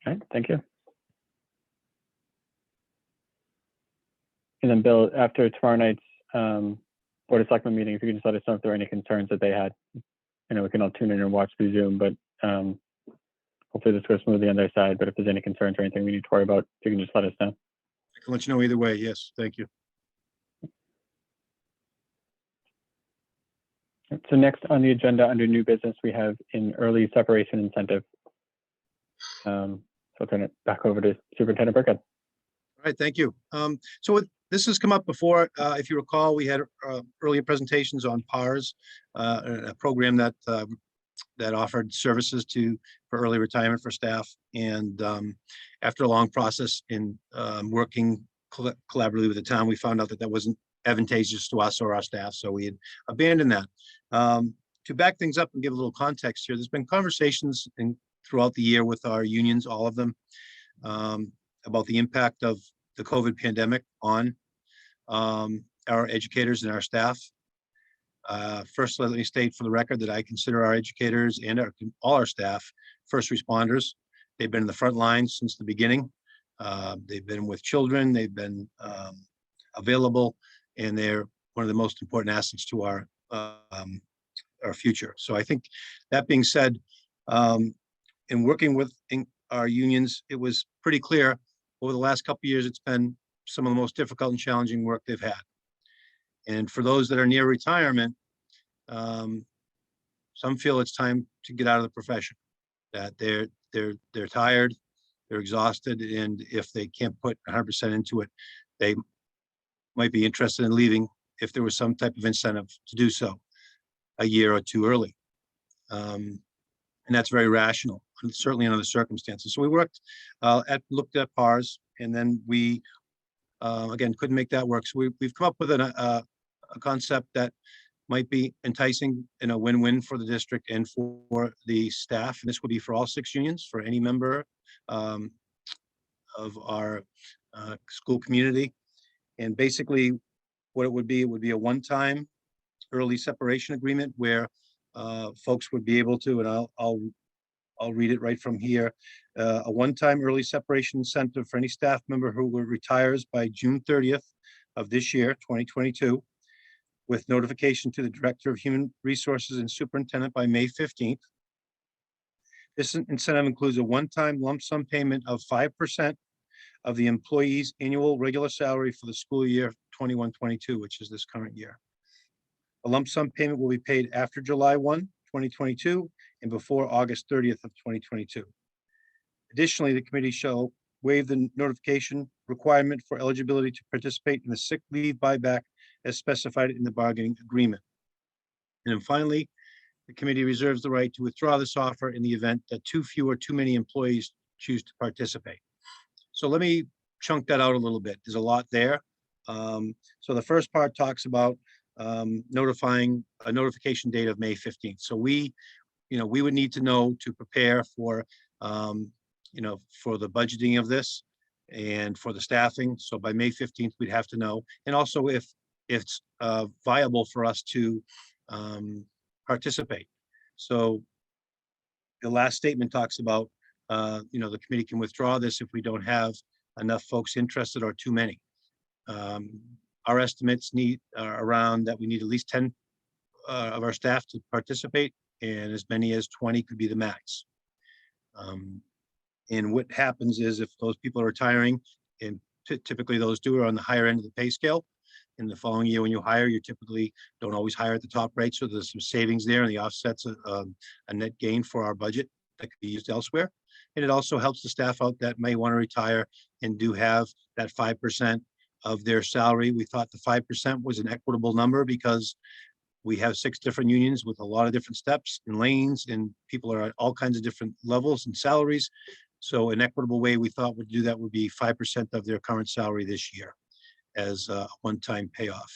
All right, thank you. And then Bill, after tomorrow night's Board of Selectmen meeting, if you could just let us know if there are any concerns that they had. I know we can all tune in and watch through Zoom, but hopefully this goes smoothly on their side. But if there's any concerns or anything we need to worry about, you can just let us know. I can let you know either way. Yes, thank you. So next on the agenda under new business, we have an early separation incentive. So I'll turn it back over to Superintendent Burkhead. All right, thank you. This has come up before. If you recall, we had earlier presentations on PARS, a program that offered services for early retirement for staff. And after a long process in working collaboratively with the town, we found out that wasn't advantageous to us or our staff, so we had abandoned that. To back things up and give a little context here, there's been conversations throughout the year with our unions, all of them, about the impact of the COVID pandemic on our educators and our staff. First, let me state for the record that I consider our educators and all our staff first responders. They've been in the front lines since the beginning. They've been with children, they've been available, and they're one of the most important assets to our future. So I think that being said, in working with our unions, it was pretty clear over the last couple of years, it's been some of the most difficult and challenging work they've had. And for those that are near retirement, some feel it's time to get out of the profession, that they're tired, they're exhausted, and if they can't put 100% into it, they might be interested in leaving if there was some type of incentive to do so a year or two early. And that's very rational, certainly under the circumstances. So we looked at PARS, and then we, again, couldn't make that work. So we've come up with a concept that might be enticing and a win-win for the district and for the staff. And this would be for all 6 unions, for any member of our school community. And basically what it would be a one-time early separation agreement where folks would be able to, and I'll read it right from here, a one-time early separation incentive for any staff member who retires by June 30th of this year, 2022, with notification to the Director of Human Resources and Superintendent by May 15th. This incentive includes a one-time lump sum payment of 5% of the employee's annual regular salary for the school year 21-22, which is this current year. A lump sum payment will be paid after July 1, 2022, and before August 30th of 2022. Additionally, the committee shall waive the notification requirement for eligibility to participate in the sick leave buyback as specified in the bargaining agreement. And then finally, the committee reserves the right to withdraw this offer in the event that too few or too many employees choose to participate. So let me chunk that out a little bit. There's a lot there. So the first part talks about notifying a notification date of May 15th. So we would need to know to prepare for, for the budgeting of this and for the staffing. So by May 15th, we'd have to know. And also if it's viable for us to participate. So the last statement talks about, the committee can withdraw this if we don't have enough folks interested or too many. Our estimates are around that we need at least 10 of our staff to participate, and as many as 20 could be the max. And what happens is if those people are retiring, and typically those are on the higher end of the pay scale, in the following year when you hire, you typically don't always hire at the top rate. So there's some savings there, and the offsets a net gain for our budget that could be used elsewhere. And it also helps the staff out that may want to retire and do have that 5% of their salary. We thought the 5% was an equitable number because we have 6 different unions with a lot of different steps and lanes, and people are at all kinds of different levels and salaries. So an equitable way we thought would do that would be 5% of their current salary this year as a one-time payoff.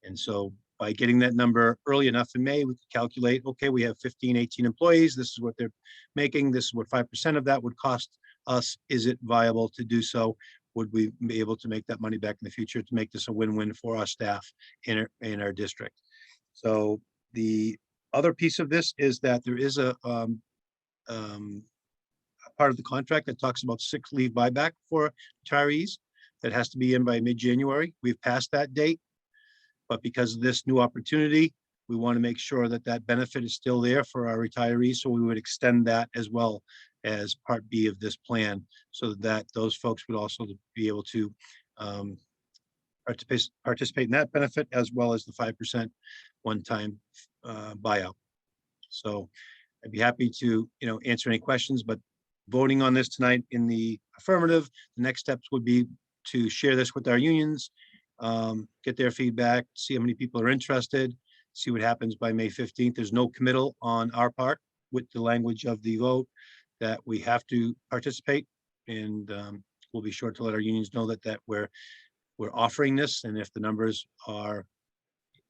And so by getting that number early enough in May, we could calculate, okay, we have 15, 18 employees. This is what they're making. This is what 5% of that would cost us. Is it viable to do so? Would we be able to make that money back in the future to make this a win-win for our staff in our district? So the other piece of this is that there is a part of the contract that talks about 6 leave buyback for retirees that has to be in by mid-January. We've passed that date, but because of this new opportunity, we want to make sure that that benefit is still there for our retirees. So we would extend that as well as part B of this plan, so that those folks would also be able to participate in that benefit, as well as the 5% one-time buyout. So I'd be happy to answer any questions, but voting on this tonight in the affirmative, the next steps would be to share this with our unions, get their feedback, see how many people are interested, see what happens by May 15th. There's no committal on our part with the language of the vote that we have to participate, and we'll be sure to let our unions know that we're offering this, and if the numbers are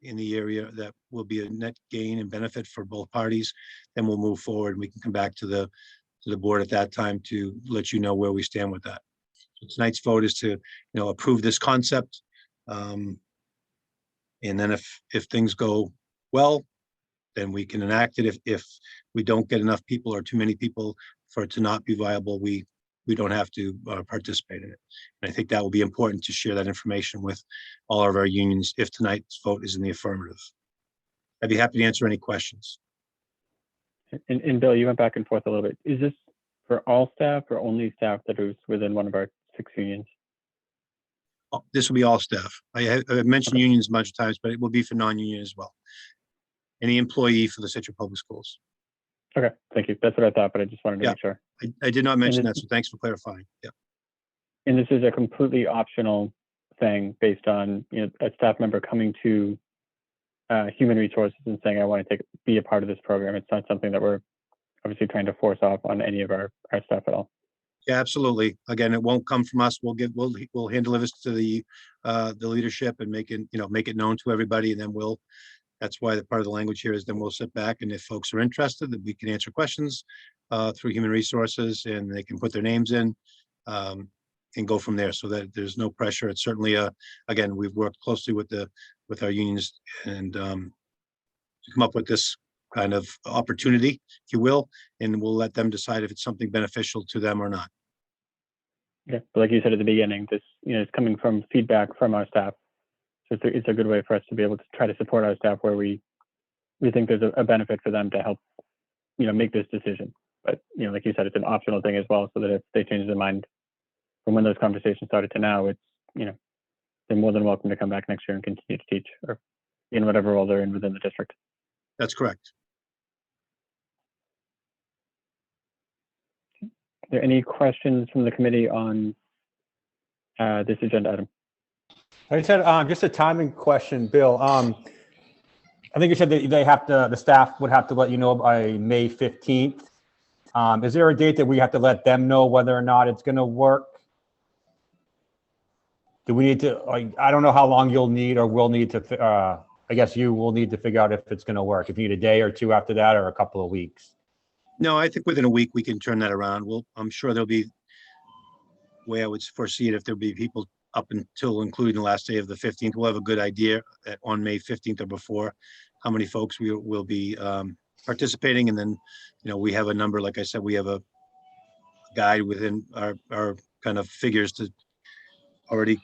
in the area that will be a net gain and benefit for both parties, then we'll move forward. We can come back to the board at that time to let you know where we stand with that. So tonight's vote is to approve this concept, and then if things go well, then we can enact it. If we don't get enough people or too many people for it to not be viable, we don't have to participate in it. And I think that will be important to share that information with all of our unions if tonight's vote is in the affirmative. I'd be happy to answer any questions. And Bill, you went back and forth a little bit. Is this for all staff or only staff that is within one of our 6 unions? This will be all staff. I have mentioned unions a bunch of times, but it will be for non-union as well. Any employee for the Situate Public Schools. Okay, thank you. That's what I thought, but I just wanted to make sure. I did not mention that, so thanks for clarifying. Yeah. And this is a completely optional thing based on a staff member coming to human resources and saying, I want to be a part of this program. It's not something that we're obviously trying to force off on any of our staff at all. Yeah, absolutely. Again, it won't come from us. We'll hand deliver this to the leadership and make it known to everybody, and then that's why the part of the language here is then we'll sit back, and if folks are interested, that we can answer questions through human resources, and they can put their names in and go from there, so that there's no pressure. It's certainly again, we've worked closely with our unions and to come up with this kind of opportunity, if you will, and we'll let them decide if it's something beneficial to them or not. Okay, but like you said at the beginning, this is coming from feedback from our staff. So it's a good way for us to be able to try to support our staff where we think there's a benefit for them to help, make this decision. But, like you said, it's an optional thing as well, so that if they change their mind from when those conversations started to now, it's, they're more than welcome to come back next year and continue to teach or in whatever role they're in within the district. That's correct. Are there any questions from the committee on this agenda item? I just had just a timing question, Bill. I think you said that the staff would have to let you know by May 15th. Is there a date that we have to let them know whether or not it's going to work? Do we need to, like, I don't know how long you'll need or will need to, I guess you will need to figure out if it's going to work. If you need a day or two after that or a couple of weeks. No, I think within a week we can turn that around. I'm sure there'll be, way I would foresee it, if there'll be people up until including the last day of the 15th, we'll have a good idea on May 15th or before how many folks we will be participating. And then, we have a number, like I said, we have a guide within our kind of figures to already,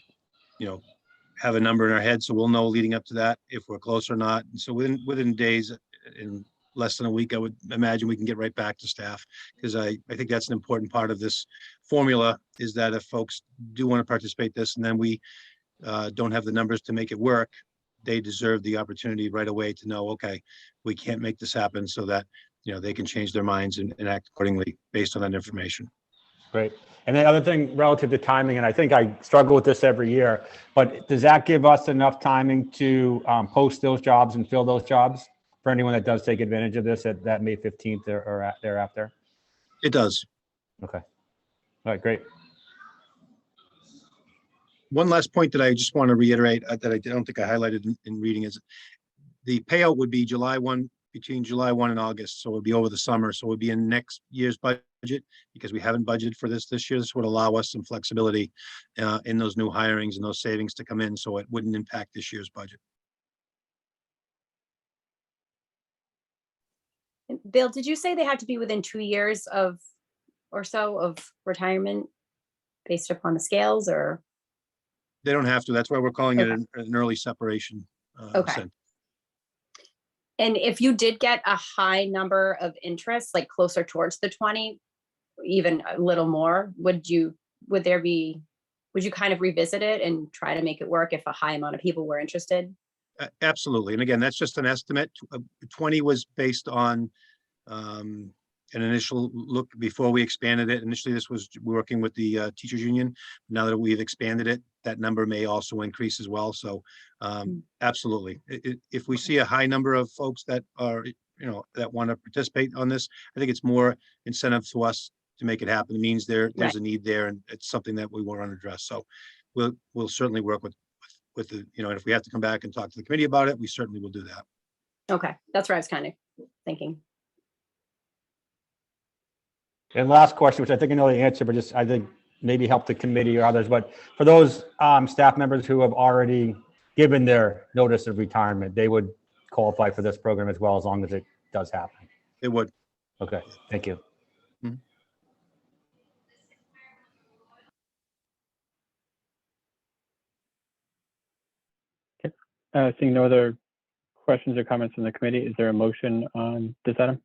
have a number in our head. So we'll know leading up to that if we're close or not. And so within days, in less than a week, I would imagine we can get right back to staff, because I think that's an important part of this formula, is that if folks do want to participate this and then we don't have the numbers to make it work, they deserve the opportunity right away to know, okay, we can't make this happen, so that, they can change their minds and act accordingly based on that information. Great. And the other thing relative to timing, and I think I struggle with this every year, but does that give us enough timing to post those jobs and fill those jobs for anyone that does take advantage of this at that May 15th or thereafter? It does. Okay. All right, great. One last point that I just want to reiterate that I don't think I highlighted in reading is the payout would be between July 1 and August. So it would be over the summer. So it would be in next year's budget, because we haven't budgeted for this year. This would allow us some flexibility in those new hirings and those savings to come in, so it wouldn't impact this year's budget. Bill, did you say they have to be within 2 years or so of retirement based upon the scales, or? They don't have to. That's why we're calling it Okay. an early separation. Okay. incentive. And if you did get a high number of interest, like closer towards the 20, even a little more, would you kind of revisit it and try to make it work if a high amount of people were interested? Absolutely. And again, that's just an estimate. 20 was based on an initial look before we expanded it. Initially, this was working with the teachers union. Now that we've expanded it, that number may also increase as well. So absolutely. If we see a high number of folks that are, that want to participate on this, I think it's more incentive to us to make it happen. It means there's a need there, and it's something that we want to address. So we'll certainly work with the, and if we have to come back and talk to the committee about it, we certainly will do that. Okay, that's where I was kind of thinking. And last question, which I think I know the answer, but just I think maybe help the committee or others. But for those staff members who have already given their notice of retirement, they would qualify for this program as well, as long as it does happen. It would. Okay, thank you. Seeing no other questions or comments from the committee, is there a motion on this item?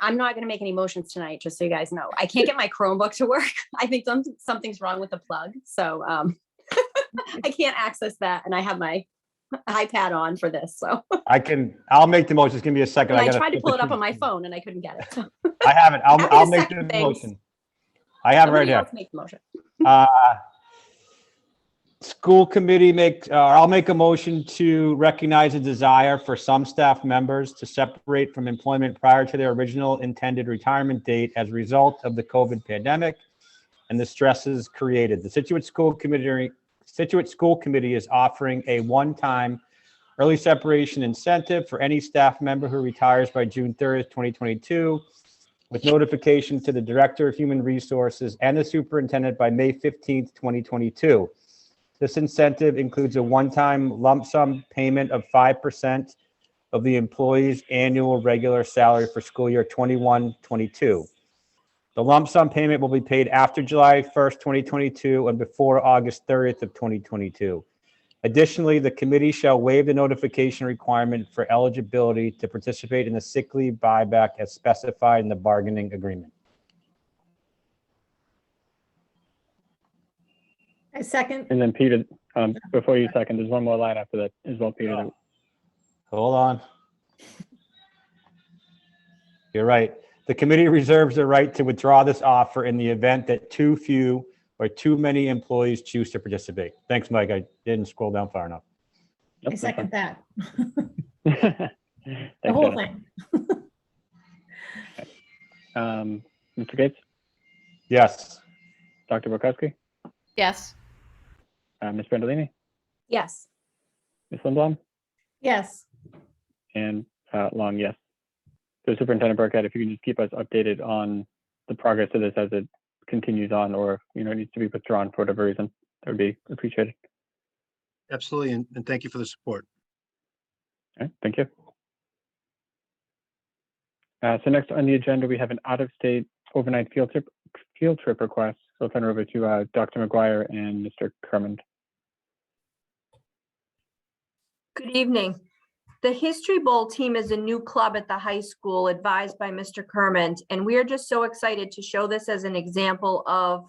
I'm not going to make any motions tonight, just so you guys know. I can't get my Chromebook to work. I think something's wrong with the plug. So I can't access that. And I have my iPad on for this. So I'll make the motion. Just give me a second. I tried to pull it up on my phone and I couldn't get it. So. I have it. I'll make the things. motion. I have it right Somebody here. else make the motion. School committee I'll make a motion to recognize a desire for some staff members to separate from employment prior to their original intended retirement date as a result of the COVID pandemic and the stresses created. The Situate School Committee is offering a one-time early separation incentive for any staff member who retires by June 30th, 2022, with notification to the Director of Human Resources and the Superintendent by May 15th, 2022. This incentive includes a one-time lump sum payment of 5% of the employee's annual regular salary for school year 21-22. The lump sum payment will be paid after July 1st, 2022 and before August 30th of 2022. Additionally, the committee shall waive the notification requirement for eligibility to participate in the sick leave buyback as specified in the bargaining agreement. I second. And then Peter, before you second, there's one more line after that as well, Peter. Hold on. You're right. The committee reserves the right to withdraw this offer in the event that too few or too many employees choose to participate. Thanks, Mike. I didn't scroll down far enough. I second that. The The whole thing. Mr. Gates, Yes. Dr. Borkowski, Yes. Ms. Brandolini, Yes. Ms. Lindblom, Yes. and Long, yes. So Superintendent Burkhead, if you can just keep us updated on the progress of this as it continues on, or, needs to be withdrawn for whatever reason, that would be appreciated. Absolutely, and thank you for the support. All right, thank you. So next on the agenda, we have an out-of-state overnight field trip request. So I'll turn it over to Dr. McGuire and Mr. Kermond. Good evening. The History Bowl team is a new club at the high school advised by Mr. Kermond, and we are just so excited to show this as an example of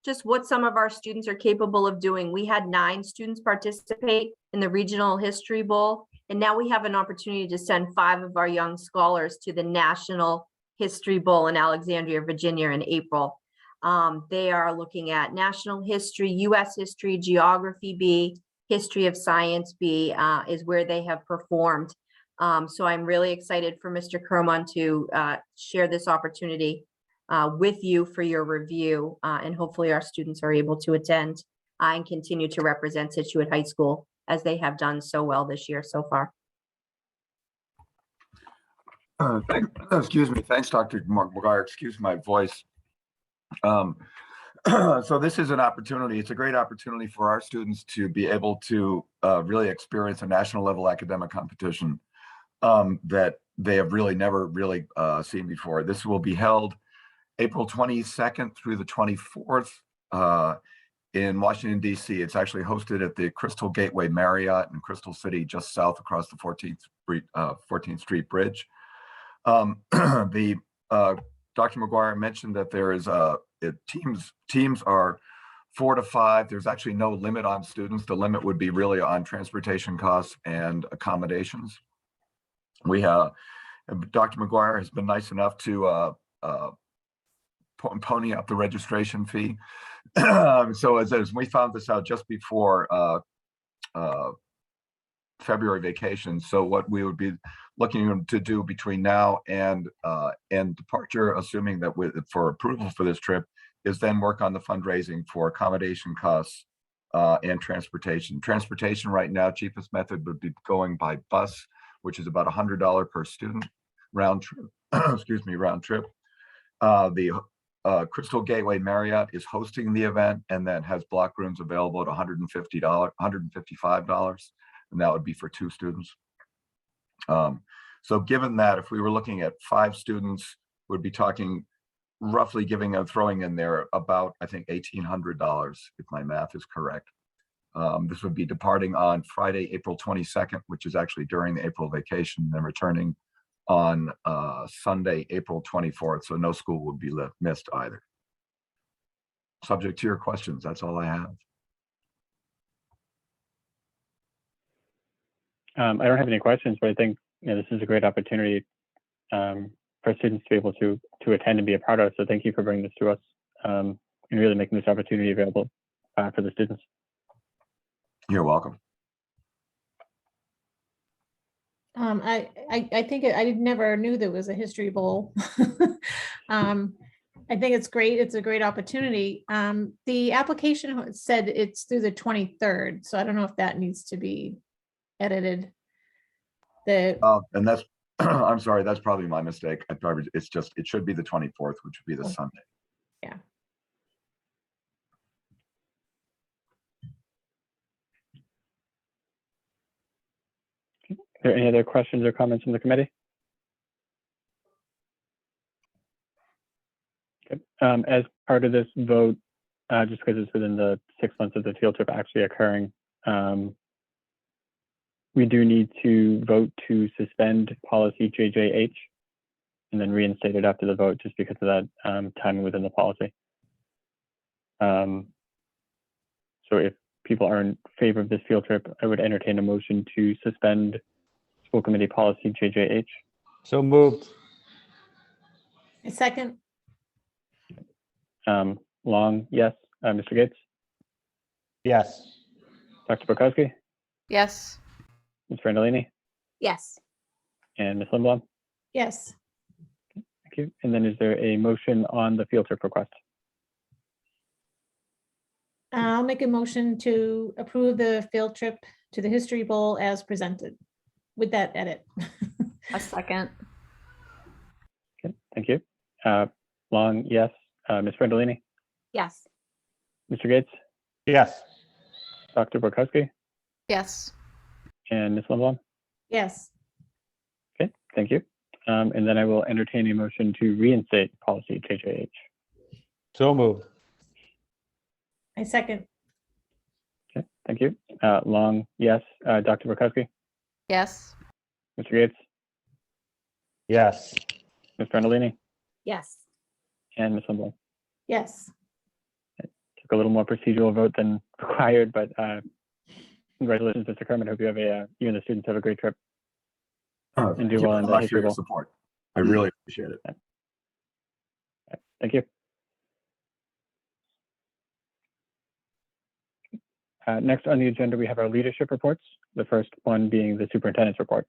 just what some of our students are capable of doing. We had 9 students participate in the Regional History Bowl, and now we have an opportunity to send 5 of our young scholars to the National History Bowl in Alexandria, Virginia in April. They are looking at national history, US history, geography B, history of science B is where they have performed. So I'm really excited for Mr. Kermond to share this opportunity with you for your review, and hopefully our students are able to attend and continue to represent Scituate High School as they have done so well this year so far. Excuse me. Thanks, Dr. McGuire. Excuse my voice. So this is an opportunity. It's a great opportunity for our students to be able to really experience a national level academic competition that they have really never really seen before. This will be held April 22nd through the 24th in Washington, D.C. It's actually hosted at the Crystal Gateway Marriott in Crystal City, just south across the 14th Street Bridge. Dr. McGuire mentioned that there is teams are 4 to 5. There's actually no limit on students. The limit would be really on transportation costs and accommodations. We have Dr. McGuire has been nice enough to pony up the registration fee. So as we found this out just before February vacation. So what we would be looking to do between now and departure, assuming that for approval for this trip, is then work on the fundraising for accommodation costs and transportation. Transportation right now, cheapest method would be going by bus, which is about $100 per student round trip. Excuse me, round trip. The Crystal Gateway Marriott is hosting the event and then has block rooms available at $155, and that would be for 2 students. So given that, if we were looking at 5 students, we'd be talking roughly throwing in there about, I think, $1,800, if my math is correct. This would be departing on Friday, April 22nd, which is actually during the April vacation, then returning on Sunday, April 24th. So no school would be missed either. Subject to your questions, that's all I have. I don't have any questions, but I think this is a great opportunity for students to be able to attend and be a part of. So thank you for bringing this to us and really making this opportunity available for the students. You're welcome. I think I never knew there was a history bowl. I think it's great. It's a great opportunity. The application said it's through the 23rd, so I don't know if that needs to be edited. And that's I'm sorry, that's probably my mistake. It should be the 24th, which would be the Sunday. Yeah. Are there any other questions or comments from the committee? Okay. As part of this vote, just because it's within the 6 months of the field trip actually occurring, we do need to vote to suspend policy JJH and then reinstate it after the vote, just because of that timing within the policy. So if people are in favor of this field trip, I would entertain a motion to suspend school committee policy JJH. So moved. A second. Long, yes. Mr. Gates, Yes. Dr. Burkowski, Yes. Ms. Brandalini, Yes. and Ms. Lindblom. Yes. Thank you. And then is there a motion on the field trip request? I'll make a motion to approve the field trip to the History Bowl as presented with that edit. A second. Okay, thank you. Long, yes. Ms. Brandalini, Yes. Mr. Gates, Yes. Dr. Burkowski, Yes. and Ms. Lindblom. Yes. Okay, thank you. And then I will entertain a motion to reinstate policy JJH. So moved. I second. Okay, thank you. Long, yes. Dr. Burkowski, Yes. Mr. Gates, Yes. Ms. Brandalini, Yes. and Ms. Lindblom. Yes. Took a little more procedural vote than required, but congratulations, Mr. Kermit. Hope you have you and the students have a great trip and Thank do you well very in the much for History your Bowl. support. I really appreciate it. Thank you. Next on the agenda, we have our leadership reports. The first one being the superintendent's report.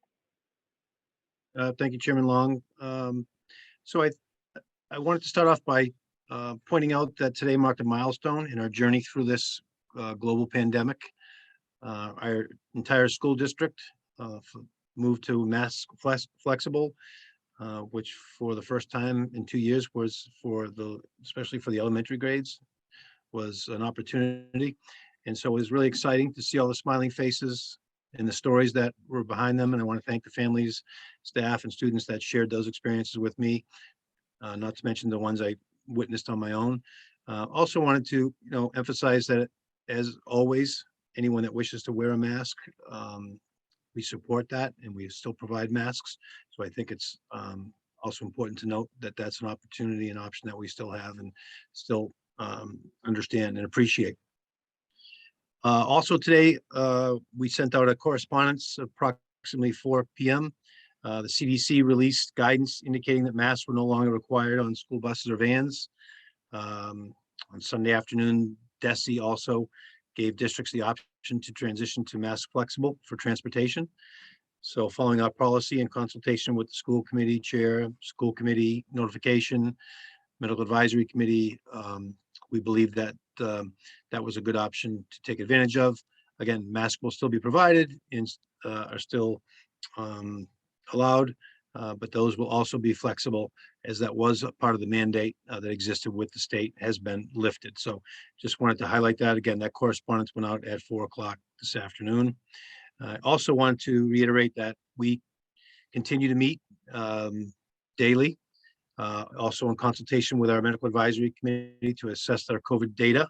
Thank you, Chairman Long. So I wanted to start off by pointing out that today marked a milestone in our journey through this global pandemic. Our entire school district moved to mask flexible, which for the first time in 2 years was especially for the elementary grades, was an opportunity. And so it was really exciting to see all the smiling faces and the stories that were behind them. And I want to thank the families, staff, and students that shared those experiences with me, not to mention the ones I witnessed on my own. Also wanted to, emphasize that, as always, anyone that wishes to wear a mask, we support that, and we still provide masks. So I think it's also important to note that that's an opportunity, an option that we still have and still understand and appreciate. Also today, we sent out a correspondence approximately 4 p.m. The CDC released guidance indicating that masks were no longer required on school buses or vans. On Sunday afternoon, DESE also gave districts the option to transition to mask flexible for transportation. So following our policy in consultation with the school committee chair, school committee notification, medical advisory committee, we believe that that was a good option to take advantage of. Again, masks will still be provided and are still allowed, but those will also be flexible, as that was a part of the mandate that existed with the state has been lifted. So just wanted to highlight that. Again, that correspondence went out at 4 o'clock this afternoon. I also want to reiterate that we continue to meet daily, also in consultation with our medical advisory committee to assess our COVID data,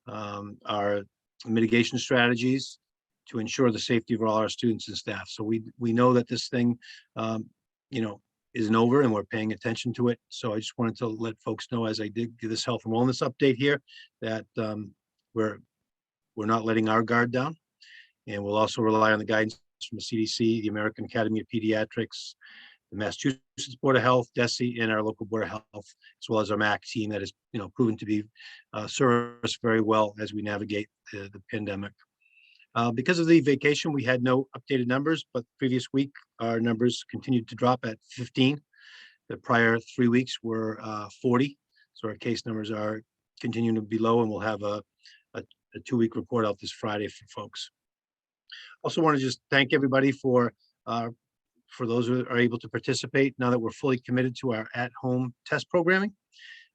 our mitigation strategies to ensure the safety of all our students and staff. So we know that this thing, isn't over, and we're paying attention to it. So I just wanted to let folks know, as I did give this health and wellness update here, that we're not letting our guard down, and we'll also rely on the guidance from the CDC, the American Academy of Pediatrics, the Massachusetts Board of Health, DESE, and our local Board of Health, as well as our MAC team that has, proven to be serve us very well as we navigate the pandemic. Because of the vacation, we had no updated numbers, but previous week, our numbers continued to drop at 15. The prior 3 weeks were 40. So our case numbers are continuing to be low, and we'll have a 2-week report out this Friday for folks. Also want to just thank everybody for those who are able to participate now that we're fully committed to our at-home test programming.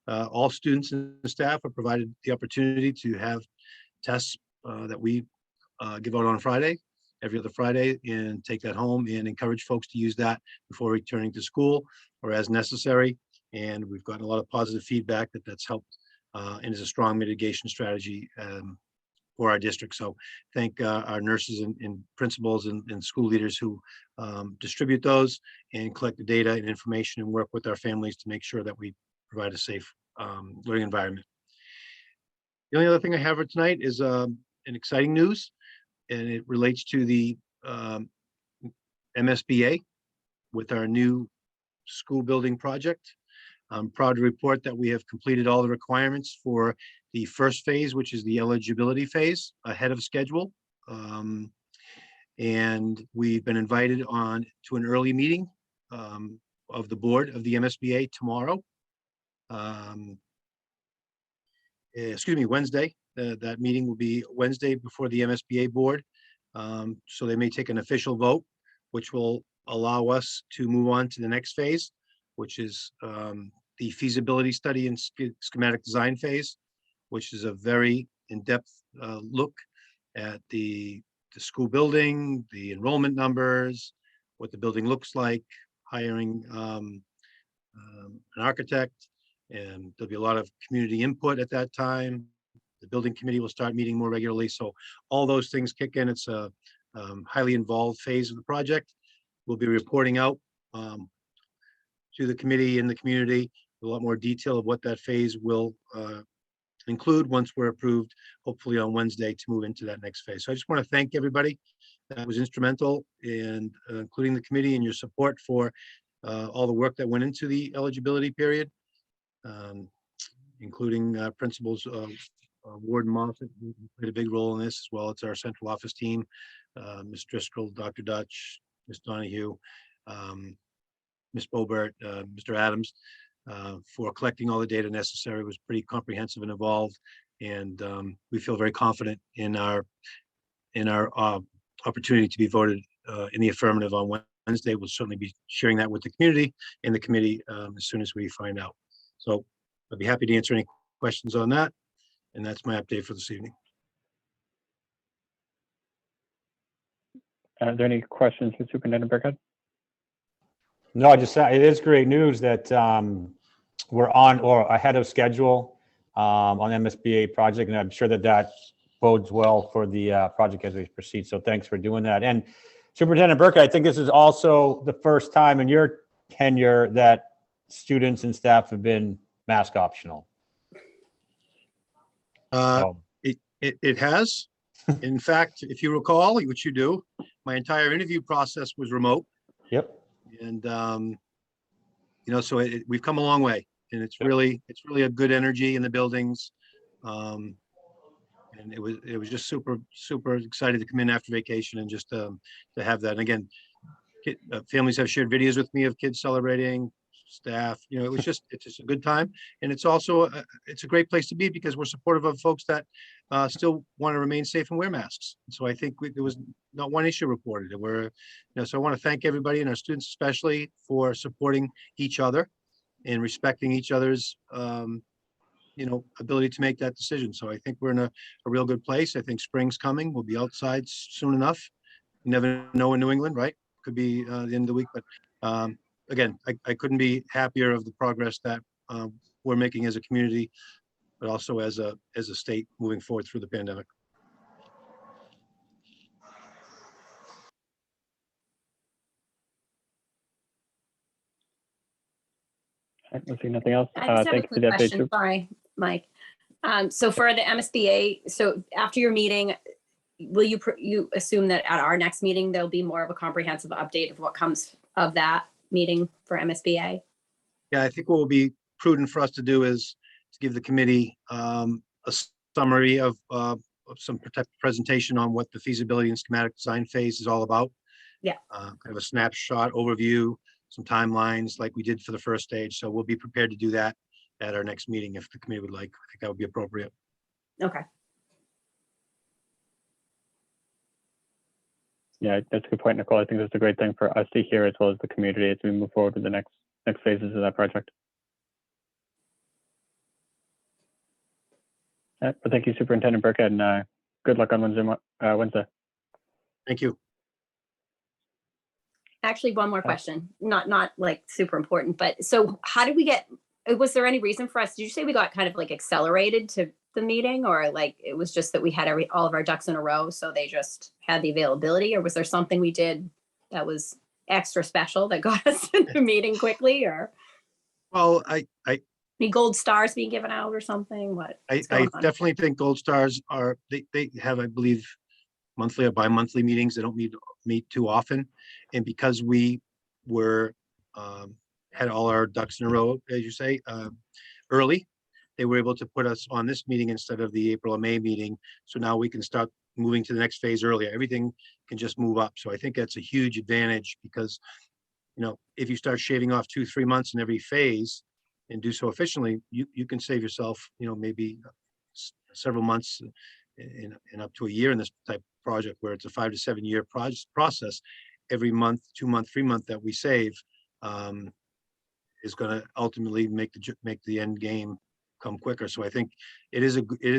All students and staff are provided the opportunity to have tests that we give out on Friday, every other Friday, and take that home and encourage folks to use that before returning to school or as necessary. And we've gotten a lot of positive feedback that that's helped and is a strong mitigation strategy for our district. So thank our nurses and principals and school leaders who distribute those and collect the data and information and work with our families to make sure that we provide a safe learning environment. The only other thing I have for tonight is an exciting news, and it relates to the MSBA with our new school building project. I'm proud to report that we have completed all the requirements for the first phase, which is the eligibility phase, ahead of schedule. And we've been invited on to an early meeting of the board of the MSBA tomorrow. Excuse me, Wednesday. That meeting will be Wednesday before the MSBA board. So they may take an official vote, which will allow us to move on to the next phase, which is the feasibility study and schematic design phase, which is a very in-depth look at the school building, the enrollment numbers, what the building looks like, hiring an architect, and there'll be a lot of community input at that time. The building committee will start meeting more regularly. So all those things kick in. It's a highly involved phase of the project. We'll be reporting out to the committee and the community a lot more detail of what that phase will include once we're approved, hopefully on Wednesday, to move into that next phase. So I just want to thank everybody that was instrumental, and including the committee, and your support for all the work that went into the eligibility period, including principals Warden Moffett, who played a big role in this, as well as our central office team, Ms. Driscoll, Dr. Dutch, Ms. Donahue, Ms. Bobert, Mr. Adams, for collecting all the data necessary. It was pretty comprehensive and involved, and we feel very confident in our opportunity to be voted in the affirmative on Wednesday. We'll certainly be sharing that with the community and the committee as soon as we find out. So I'd be happy to answer any questions on that. And that's my update for this evening. Are there any questions for Superintendent Burkhead? No, I just, it is great news that we're on or ahead of schedule on MSBA project, and I'm sure that that bodes well for the project as we proceed. So thanks for doing that. And Superintendent Burkhead, I think this is also the first time in your tenure that students and staff have been mask optional. It has. In fact, if you recall, which you do, my entire interview process was remote. Yep. And you know, so we've come a long way, and it's really a good energy in the buildings. And it was just super excited to come in after vacation and just to have that. And again, families have shared videos with me of kids celebrating, staff, you know, it's just a good time. And it's also it's a great place to be, because we're supportive of folks that still want to remain safe and wear masks. So I think there was not one issue reported. And we're, you know, so I want to thank everybody, and our students especially, for supporting each other and respecting each other's you know, ability to make that decision. So I think we're in a real good place. I think spring's coming. We'll be outside soon enough. You never know in New England, right? Could be the end of the week, but again, I couldn't be happier of the progress that we're making as a community, but also as a state moving forward through the pandemic. I see nothing else. I just have a Thank you for quick the update, question. Soup. Sorry, Mike. So for the MSBA, so after your meeting, will you assume that at our next meeting, there'll be more of a comprehensive update of what comes of that meeting for MSBA? Yeah, I think what will be prudent for us to do is to give the committee a summary of some presentation on what the feasibility and schematic design phase is all about. Yeah. Kind of a snapshot overview, some timelines like we did for the first stage. So we'll be prepared to do that at our next meeting if the committee would like. I think that would be appropriate. Okay. Yeah, that's a good point, Nicole. I think that's a great thing for us to hear, as well as the community, as we move forward with the next phases of that project. Well, thank you, Superintendent Burkhead, and good luck on Wednesday. Thank you. Actually, one more question, not like super important, but so how did we get, was there any reason for us, did you say we got kind of like accelerated to the meeting, or like it was just that we had all of our ducks in a row, so they just had the availability, or was there something we did that was extra special that got us in the meeting quickly, or? Well, Any gold stars being given out or something? I definitely think gold stars are, they have, I believe, monthly or bi-monthly meetings. They don't meet too often. And because we were had all our ducks in a row, as you say, early. They were able to put us on this meeting instead of the April or May meeting. So now we can start moving to the next phase earlier. Everything can just move up. So I think that's a huge advantage because, you know, if you start shaving off 2-3 months in every phase and do so efficiently, you can save yourself, you know, maybe several months and up to a year in this type of project where it's a 5 to 7 year process. Every month, 2 month, 3 month that we save is going to ultimately make the end game come quicker. So I think it is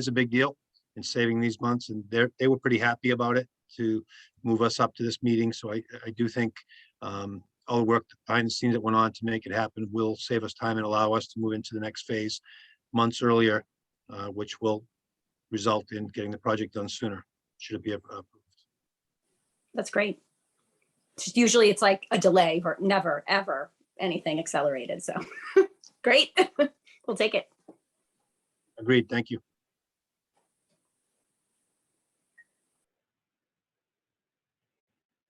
a big deal in saving these months, and they were pretty happy about it to move us up to this meeting. So I do think all the work behind the scenes that went on to make it happen will save us time and allow us to move into the next phase months earlier, which will result in getting the project done sooner, should it be approved. That's great. Just usually it's like a delay or never, ever anything accelerated. So great. We'll take it. Agreed. Thank you.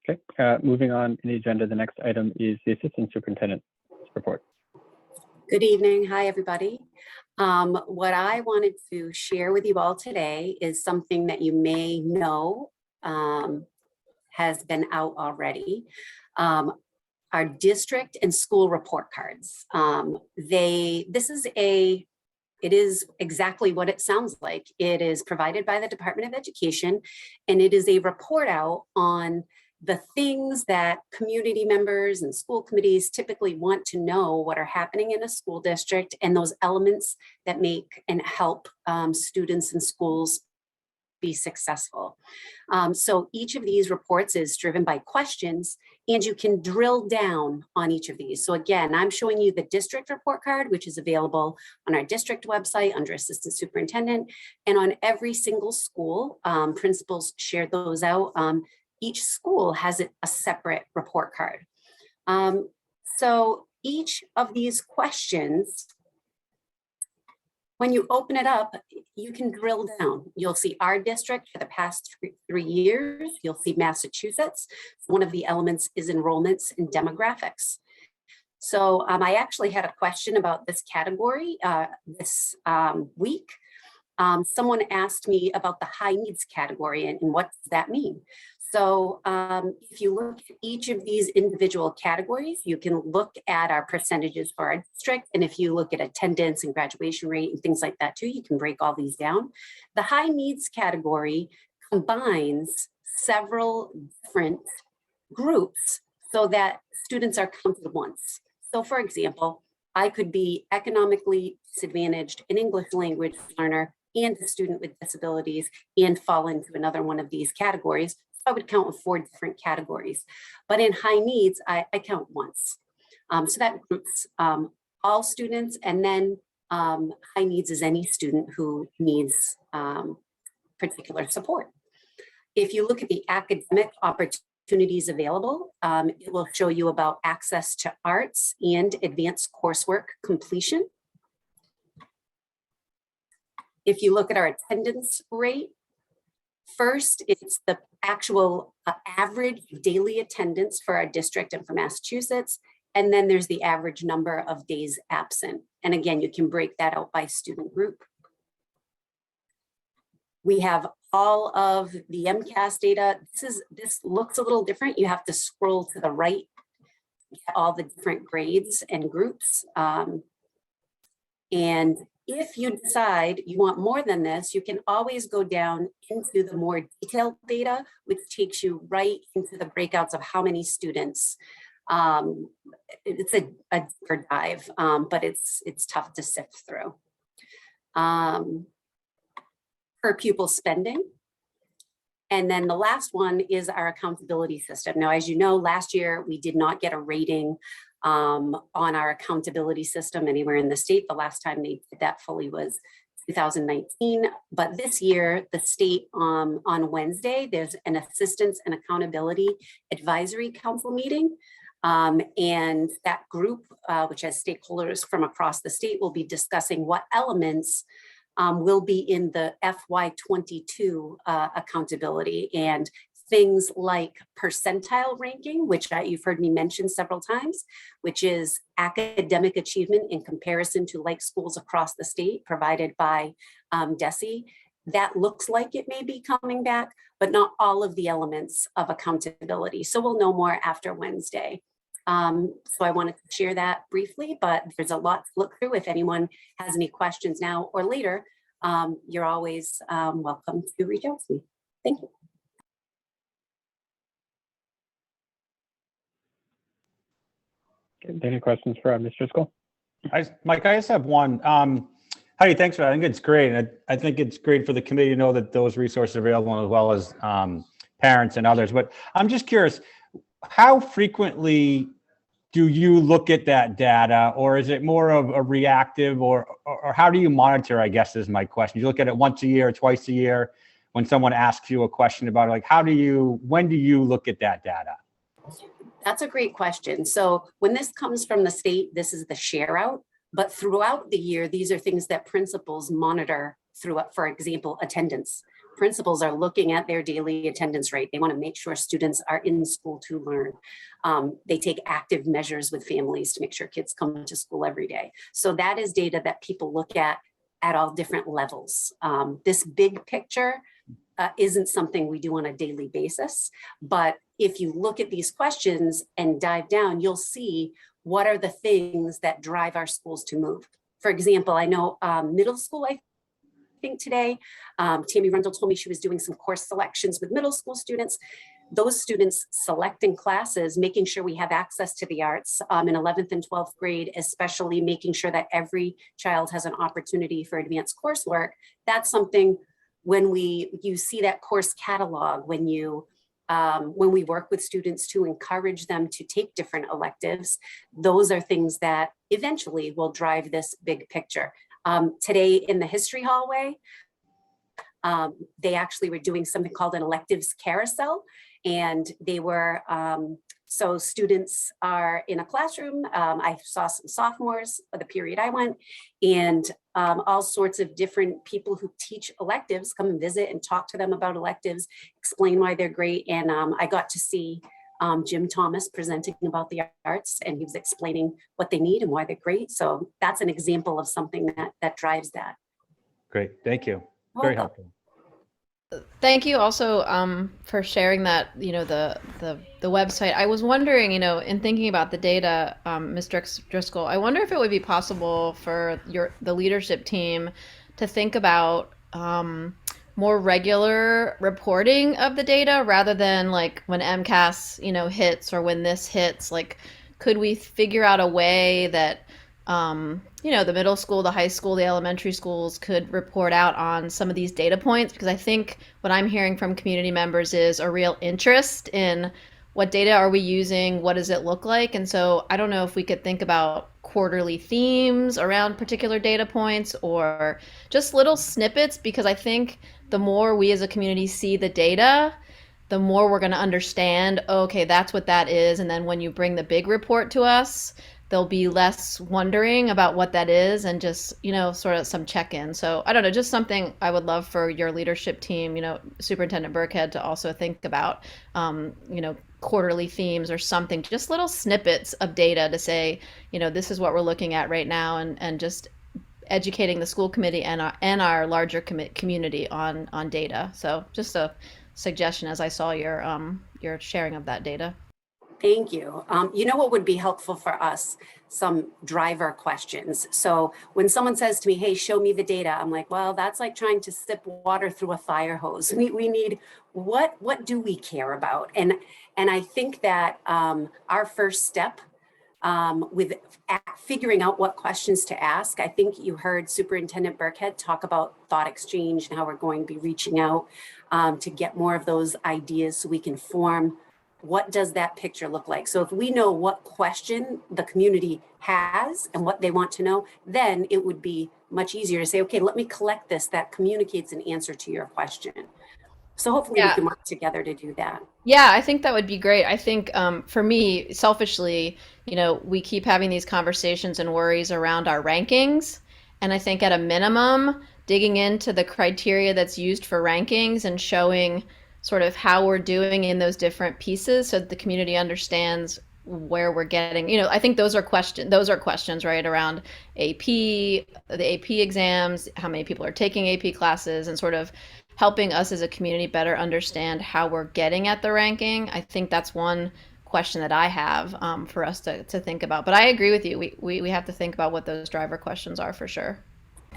Okay, moving on in the agenda, the next item is the Assistant Superintendent's report. Good evening. Hi, everybody. What I wanted to share with you all today is something that you may know has been out already. Our district and school report cards. It is exactly what it sounds like. It is provided by the Department of Education, and it is a report out on the things that community members and school committees typically want to know what are happening in a school district and those elements that make and help students and schools be successful. So each of these reports is driven by questions, and you can drill down on each of these. So again, I'm showing you the district report card, which is available on our district website under Assistant Superintendent, and on every single school. Principals shared those out. Each school has a separate report card. So each of these questions, when you open it up, you can drill down. You'll see our district for the past 3 years. You'll see Massachusetts. One of the elements is enrollments and demographics. So I actually had a question about this category this week. Someone asked me about the high needs category and what does that mean? So if you look at each of these individual categories, you can look at our percentages for our district. And if you look at attendance and graduation rate and things like that too, you can break all these down. The high needs category combines several different groups so that students are counted once. So for example, I could be economically disadvantaged, an English language learner, and a student with disabilities and fall into another one of these categories. I would count with 4 different categories, but in high needs, I count once. So that groups all students, and then high needs is any student who needs particular support. If you look at the academic opportunities available, it will show you about access to arts and advanced coursework completion. If you look at our attendance rate, first, it's the actual average daily attendance for our district and for Massachusetts. And then there's the average number of days absent. And again, you can break that out by student group. We have all of the MCAS data. This looks a little different. You have to scroll to the right, get all the different grades and groups. And if you decide you want more than this, you can always go down into the more detailed data, which takes you right into the breakouts of how many students. It's a deeper dive, but it's tough to sift through. Per pupil spending. And then the last one is our accountability system. Now, as you know, last year we did not get a rating on our accountability system anywhere in the state. The last time they did that fully was 2019. But this year, the state on Wednesday, there's an Assistance and Accountability Advisory Council meeting. And that group, which has stakeholders from across the state, will be discussing what elements will be in the FY22 accountability. And things like percentile ranking, which you've heard me mention several times, which is academic achievement in comparison to like schools across the state provided by DESE. That looks like it may be coming back, but not all of the elements of accountability. So we'll know more after Wednesday. So I wanted to share that briefly, but there's a lot to look through. If anyone has any questions now or later, you're always welcome to reach out to me. Thank you. Any questions for Ms. Driscoll? Mike, I just have one. Heidi, thanks for that. I think it's great. And I think it's great for the committee to know that those resources are available, as well as parents and others. But I'm just curious, how frequently do you look at that data, or is it more of a reactive, or how do you monitor, I guess is my question. You look at it once a year, twice a year, when someone asks you a question about it, like when do you look at that data? That's a great question. So when this comes from the state, this is the share out, but throughout the year, these are things that principals monitor throughout, for example, attendance. Principals are looking at their daily attendance rate. They want to make sure students are in school to learn. They take active measures with families to make sure kids come to school every day. So that is data that people look at all different levels. This big picture isn't something we do on a daily basis, but if you look at these questions and dive down, you'll see what are the things that drive our schools to move. For example, I know middle school, I think today, Tammy Rundle told me she was doing some course selections with middle school students. Those students selecting classes, making sure we have access to the arts in 11th and 12th grade, especially making sure that every child has an opportunity for advanced coursework. That's something when you see that course catalog, when we work with students to encourage them to take different electives, those are things that eventually will drive this big picture. Today in the history hallway, they actually were doing something called an electives carousel, and they were, so students are in a classroom. I saw some sophomores for the period I went, and all sorts of different people who teach electives come and visit and talk to them about electives, explain why they're great. And I got to see Jim Thomas presenting about the arts, and he was explaining what they need and why they're great. So that's an example of something that drives that. Great, thank you. Very helpful. Thank you also for sharing that, the website. I was wondering, in thinking about the data, Ms. Driscoll, I wonder if it would be possible for the leadership team to think about more regular reporting of the data rather than like when MCAS, hits, or when this hits. Like, could we figure out a way that the middle school, the high school, the elementary schools could report out on some of these data points? Because I think what I'm hearing from community members is a real interest in what data are we using, what does it look like? And so I don't know if we could think about quarterly themes around particular data points or just little snippets, because I think the more we as a community see the data, the more we're going to understand, okay, that's what that is. And then when you bring the big report to us, there'll be less wondering about what that is and just, sort of some check-in. So I don't know, just something I would love for your leadership team, Superintendent Burkhead, to also think about, quarterly themes or something, just little snippets of data to say, this is what we're looking at right now, and just educating the school committee and our larger community on data. So just a suggestion as I saw your sharing of that data. Thank you. You know what would be helpful for us? Some driver questions. So when someone says to me, hey, show me the data, I'm like, well, that's like trying to sip water through a fire hose. We need, what do we care about? And I think that our first step with figuring out what questions to ask, I think you heard Superintendent Burkhead talk about thought exchange and how we're going to be reaching out to get more of those ideas so we can form what does that picture look like? So if we know what question the community has and what they want to know, then it would be much easier to say, okay, let me collect this that communicates an answer to your question. So hopefully we can work together to do that. Yeah, I think that would be great. I think for me, selfishly, we keep having these conversations and worries around our rankings. And I think at a minimum, digging into the criteria that's used for rankings and showing sort of how we're doing in those different pieces so that the community understands where we're getting, I think those are questions, right, around the AP exams, how many people are taking AP classes, and sort of helping us as a community better understand how we're getting at the ranking. I think that's one question that I have for us to think about. But I agree with you. We have to think about what those driver questions are for sure.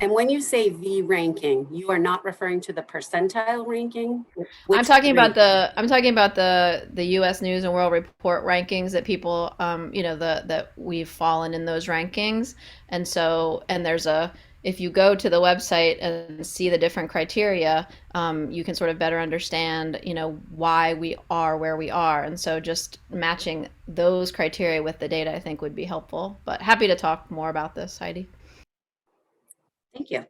And when you say the ranking, you are not referring to the percentile ranking? I'm talking about the U.S. News and World Report rankings that people, that we've fallen in those rankings. And so, if you go to the website and see the different criteria, you can sort of better understand, why we are where we are. And so just matching those criteria with the data, I think, would be helpful. But happy to talk more about this, Heidi. Thank you.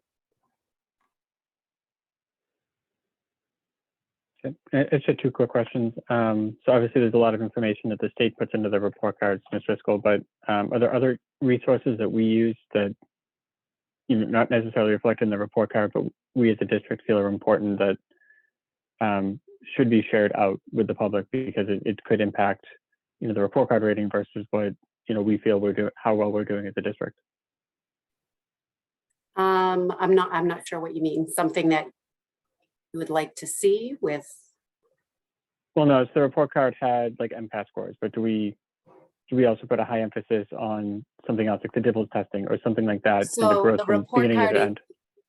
Okay. It's just two quick questions. So obviously there's a lot of information that the state puts into the report cards, Ms. Driscoll, but are there other resources that we use that not necessarily reflected in the report card, but we as a district feel are important that should be shared out with the public because it could impact, the report card rating versus what, we feel we're doing, how well we're doing as a district? I'm not sure what you mean. Something that you would like to see with? Well, no, so the report card had like MCAS scores, but do we also put a high emphasis on something else like the DIBELS testing or something like that in the growth from beginning to end?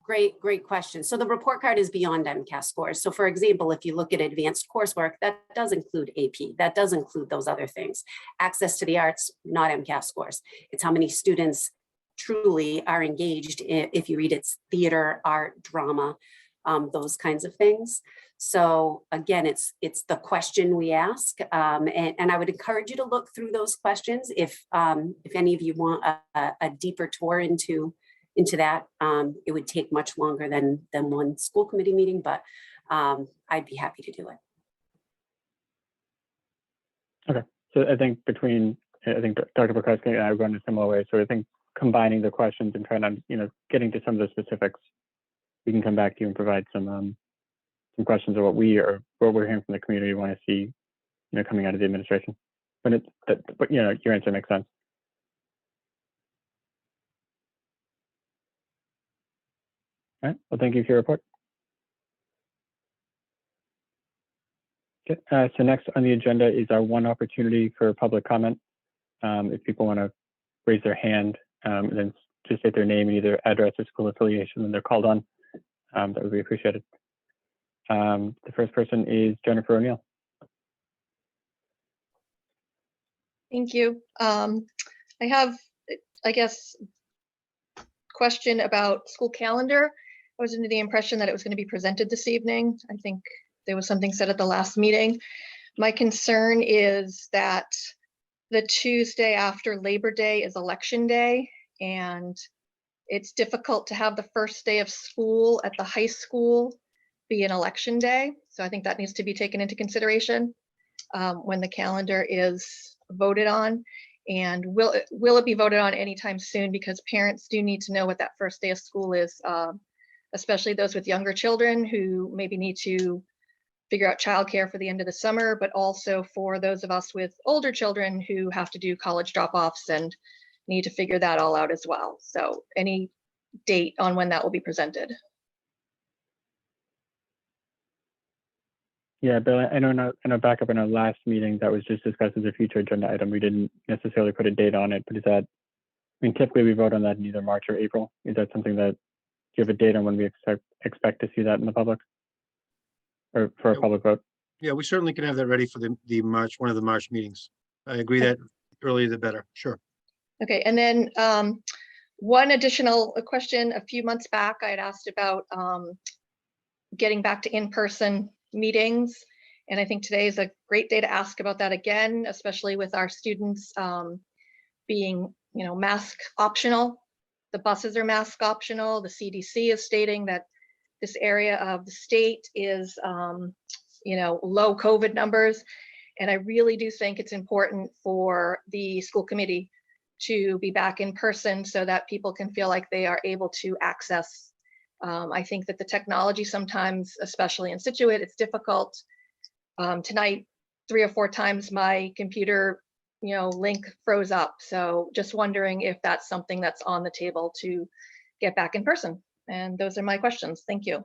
Great question. So the report card is beyond MCAS scores. So for example, if you look at advanced coursework, that does include AP, that does include those other things. Access to the arts, not MCAS scores. It's how many students truly are engaged if you read it's theater, art, drama, those kinds of things. So again, it's the question we ask, and I would encourage you to look through those questions if any of you want a deeper tour into that. It would take much longer than one school committee meeting, but I'd be happy to do it. Okay, so I think Dr. Bukowski and I run a similar way. So I think combining the questions and trying to, getting to some of the specifics, we can come back to you and provide some questions of what we're hearing from the community want to see, coming out of the administration. But your answer makes sense. All right. Well, thank you for your report. Okay. So next on the agenda is our one opportunity for public comment. If people want to raise their hand and then just state their name and either address or school affiliation when they're called on, that would be appreciated. The first person is Jennifer O'Neill. Thank you. I have, I guess, question about school calendar. I was under the impression that it was going to be presented this evening. I think there was something said at the last meeting. My concern is that the Tuesday after Labor Day is Election Day, and it's difficult to have the first day of school at the high school be an election day. So I think that needs to be taken into consideration when the calendar is voted on. And will it be voted on anytime soon? Because parents do need to know what that first day of school is, especially those with younger children who maybe need to figure out childcare for the end of the summer, but also for those of us with older children who have to do college drop-offs and need to figure that all out as well. So any date on when that will be presented? Yeah, Bill, I know back up in our last meeting that was just discussed as a future agenda item. We didn't necessarily put a date on it, but is that, typically we vote on that in either March or April. Is that something that, do you have a date on when we expect to see that in the public? Or for a public vote? Yeah, we certainly can have that ready for the March, one of the March meetings. I agree that earlier the better, sure. Okay, and then one additional question. A few months back, I had asked about getting back to in-person meetings. And I think today is a great day to ask about that again, especially with our students being, mask optional. The buses are mask optional. The CDC is stating that this area of the state is, low COVID numbers. And I really do think it's important for the school committee to be back in person so that people can feel like they are able to access. I think that the technology sometimes, especially in Scituate, it's difficult Tonight, 3 or 4 times my computer, link froze up. So just wondering if that's something that's on the table to get back in person. And those are my questions. Thank you.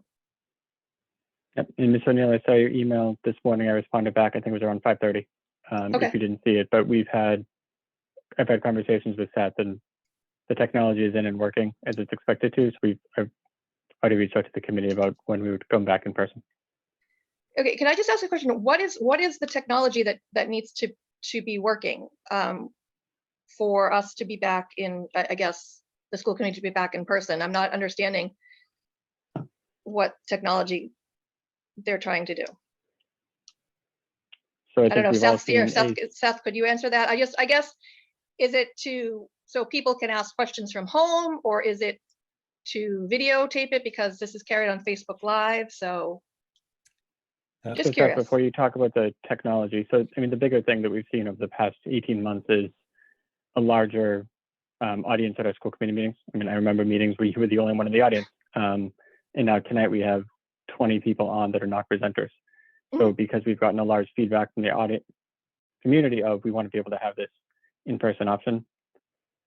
Yep. And Ms. O'Neill, I saw your email this morning. I responded back. I think it was around 5:30. Okay. If you didn't see it, but I've had conversations with Seth, and the technology is in and working as it's expected to. So I've already reached out to the committee about when we would come back in person. Okay, can I just ask a question? What is the technology that needs to be working for us to be back in, I guess, the school committee to be back in person? I'm not understanding what technology they're trying to do. So I don't know, we've all seen Seth, could you answer that? I guess, is it so people can ask questions from home, or is it to videotape it because this is carried on Facebook Live? So just Seth, curious. before you talk about the technology, so I mean, the bigger thing that we've seen over the past 18 months is a larger audience at our school committee meetings. I mean, I remember meetings where you were the only one in the audience. And now tonight we have 20 people on that are not presenters. So because we've gotten a large feedback from the audit community of we want to be able to have this in-person option,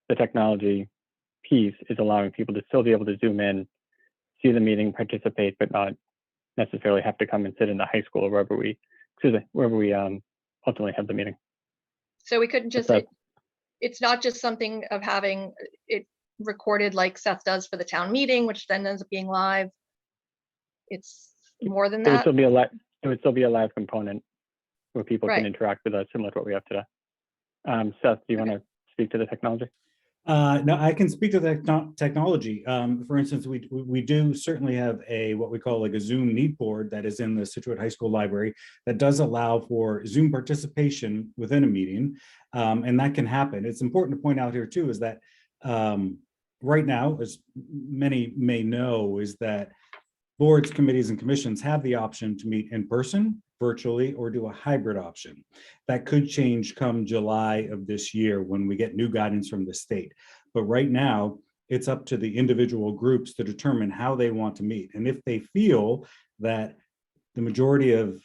the technology piece is allowing people to still be able to zoom in, see the meeting, participate, but not necessarily have to come and sit in the high school or wherever we ultimately have the meeting. So we couldn't just, it's not just something of having it recorded like Seth does for the town meeting, which then ends up being live. It's more than It would that. still be a live component where people Right. can interact with us, similar to what we have today. Seth, do you want to speak to the technology? No, I can speak to the technology. For instance, we do certainly have what we call like a Zoom need board that is in the Scituate High School library that does allow for Zoom participation within a meeting, and that can happen. It's important to point out here too is that right now, as many may know, is that boards, committees, and commissions have the option to meet in person, virtually, or do a hybrid option. That could change come July of this year when we get new guidance from the state. But right now, it's up to the individual groups to determine how they want to meet. And if they feel that the majority of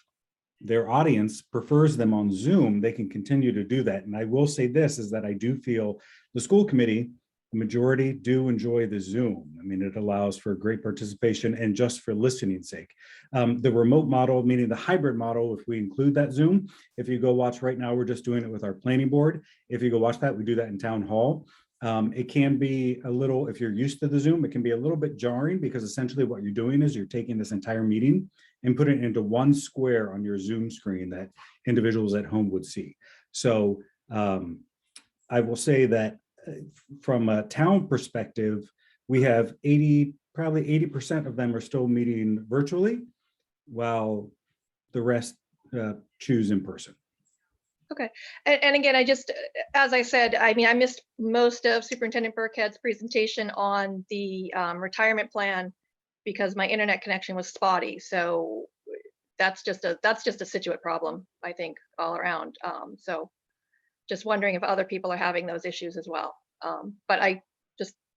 their audience prefers them on Zoom, they can continue to do that. And I will say this, is that I do feel the school committee, the majority do enjoy the Zoom. I mean, it allows for great participation and just for listening's sake. The remote model, meaning the hybrid model, if we include that Zoom, if you go watch right now, we're just doing it with our planning board. If you go watch that, we do that in town hall. It can be a little, if you're used to the Zoom, it can be a little bit jarring because essentially what you're doing is you're taking this entire meeting and putting it into one square on your Zoom screen that individuals at home would see. So I will say that from a town perspective, we have probably 80% of them are still meeting virtually, while the rest choose in person. Okay. And again, as I said, I mean, I missed most of Superintendent Burkhead's presentation on the retirement plan because my internet connection was spotty. So that's just a Scituate problem, I think, all around. So just wondering if other people are having those issues as well. But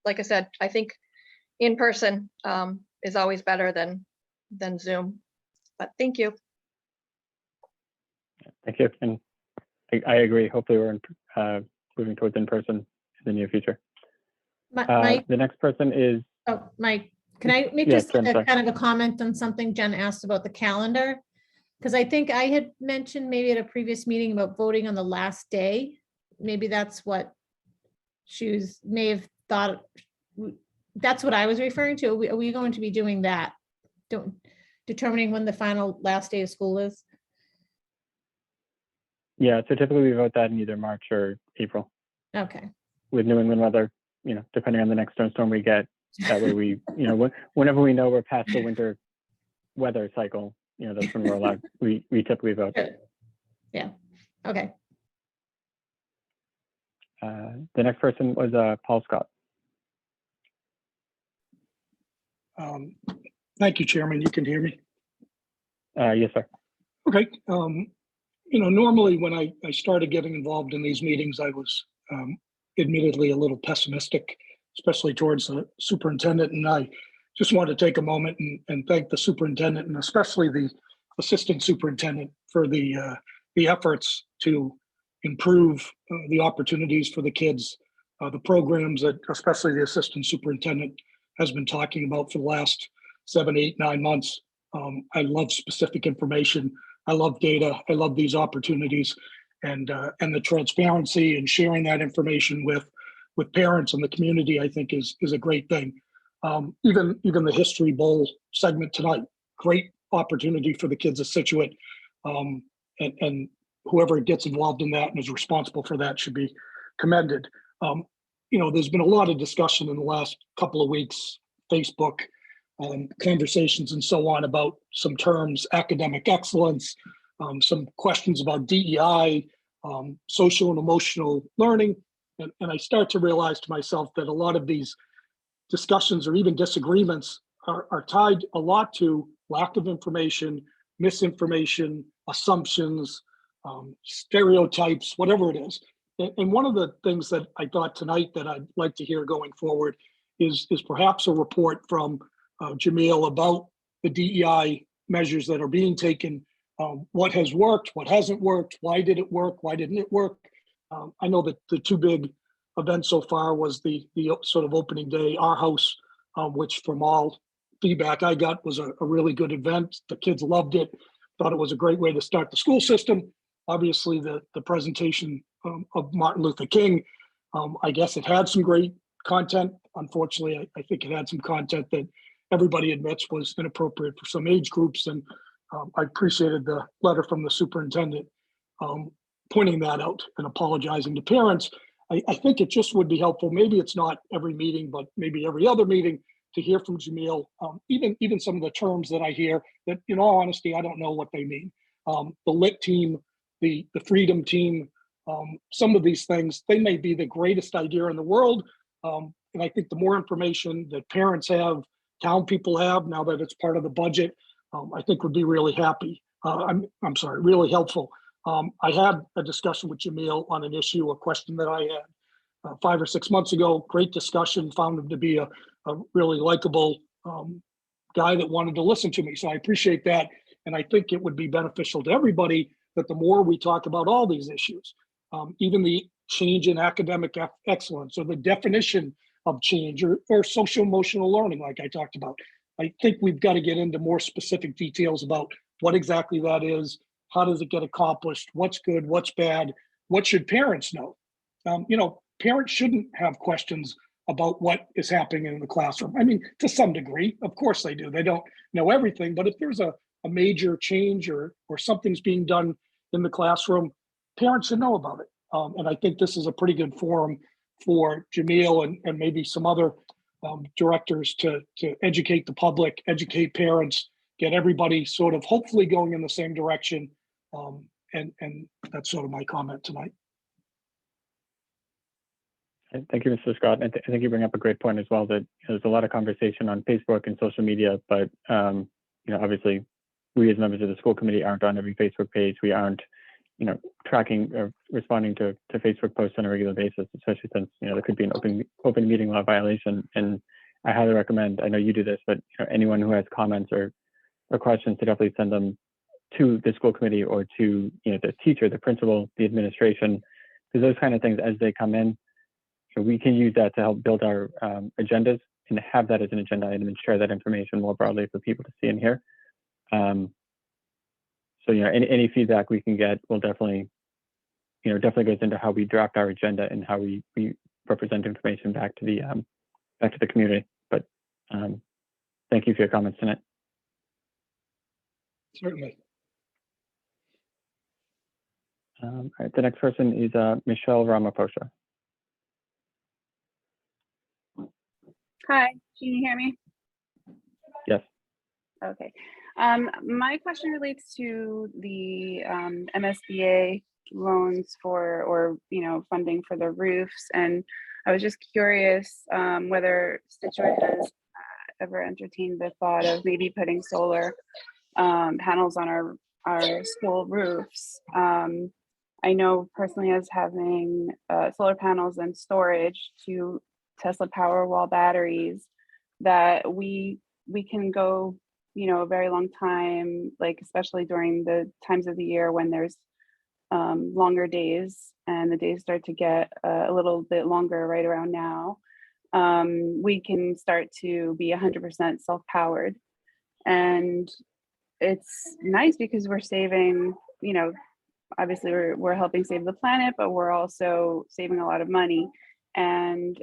like I said, I think in person is always better than Zoom. But thank you. Thank you. And I agree. Hopefully we're moving towards in person in the near future. Mike, the next person is. oh, Mike, can I make Yeah, just Jen, sorry. kind of a comment on something Jen asked about the calendar? Because I think I had mentioned maybe at a previous meeting about voting on the last day. Maybe that's what she may have thought. That's what I was referring to. Are we going to be doing that? Determining when the final last day of school is? Yeah, so typically we vote that in either March or April. Okay. With New England weather, depending on the next snowstorm we get, that way we, whenever we know we're past the winter weather cycle, that's when we're allowed, we typically vote. Yeah, okay. The next person was Paul Scott. Thank you, Chairman. You can hear me? Yes, sir. Okay. Normally when I started getting involved in these meetings, I was admittedly a little pessimistic, especially towards the superintendent. And I just wanted to take a moment and thank the superintendent and especially the assistant superintendent for the efforts to improve the opportunities for the kids, the programs that especially the assistant superintendent has been talking about for the last 7, 8, 9 months. I love specific information. I love data. I love these opportunities, and the transparency and sharing that information with parents and the community, I think is a great thing. Even the History Bowl segment tonight, great opportunity for the kids of Situate, and whoever gets involved in that and is responsible for that should be commended. There's been a lot of discussion in the last couple of weeks, Facebook conversations and so on, about some terms, academic excellence, some questions about DEI, social and emotional learning. And I start to realize to myself that a lot of these discussions or even disagreements are tied a lot to lack of information, misinformation, assumptions, stereotypes, whatever it is. And one of the things that I thought tonight that I'd like to hear going forward is perhaps a report from Jamil about the DEI measures that are being taken, what has worked, what hasn't worked, why did it work, why didn't it work. I know that the two big events so far was the sort of opening day, Our House, which from all feedback I got was a really good event. The kids loved it, thought it was a great way to start the school system. Obviously, the presentation of Martin Luther King, I guess it had some great content. Unfortunately, I think it had some content that everybody admits was inappropriate for some age groups. And I appreciated the letter from the superintendent pointing that out and apologizing to parents. I think it just would be helpful. Maybe it's not every meeting, but maybe every other meeting, to hear from Jamil, even some of the terms that I hear that, in all honesty, I don't know what they mean. The LIT team, the Freedom team, some of these things, they may be the greatest idea in the world. And I think the more information that parents have, town people have, now that it's part of the budget, I think would be really really helpful. I had a discussion with Jamil on an issue, a question that I had 5 or 6 months ago. Great discussion, found him to be a really likable guy that wanted to listen to me. So I appreciate that. And I think it would be beneficial to everybody that the more we talk about all these issues, even the change in academic excellence or the definition of change or social emotional learning, like I talked about, I think we've got to get into more specific details about what exactly that is. How does it get accomplished? What's good? What's bad? What should parents know? Parents shouldn't have questions about what is happening in the classroom. I mean, to some degree, of course they do. They don't know everything, but if there's a major change or something's being done in the classroom, parents should know about it. And I think this is a pretty good forum for Jamil and maybe some other directors to educate the public, educate parents, get everybody sort of hopefully going in the same direction. And that's sort of my comment tonight. Thank you, Mr. Scott. I think you bring up a great point as well, that there's a lot of conversation on Facebook and social media, but obviously we as members of the school committee aren't on every Facebook page. We aren't, tracking or responding to Facebook posts on a regular basis, especially since, there could be an open meeting law violation. And I highly recommend, I know you do this, but anyone who has comments or questions to definitely send them to the school committee or to, the teacher, the principal, the administration, because those kind of things, as they come in, we can use that to help build our agendas and have that as an agenda item and share that information more broadly for people to see and hear. So, any feedback we can get will definitely goes into how we draft our agenda and how we represent information back to the community. But thank you for your comments tonight. Certainly. All right, the next person is Michelle Ramaphosa. Hi, can you hear me? Yes. Okay. My question relates to the MSBA loans or funding for the roofs, and I was just curious whether Situate has ever entertained the thought of maybe putting solar panels on our school roofs. I know personally, as having solar panels and storage to Tesla Powerwall batteries, that we can go a very long time, like especially during the times of the year when there's longer days and the days start to get a little bit longer right around now, we can start to be 100% self-powered. And it's nice because we're saving, obviously we're helping save the planet, but we're also saving a lot of money. And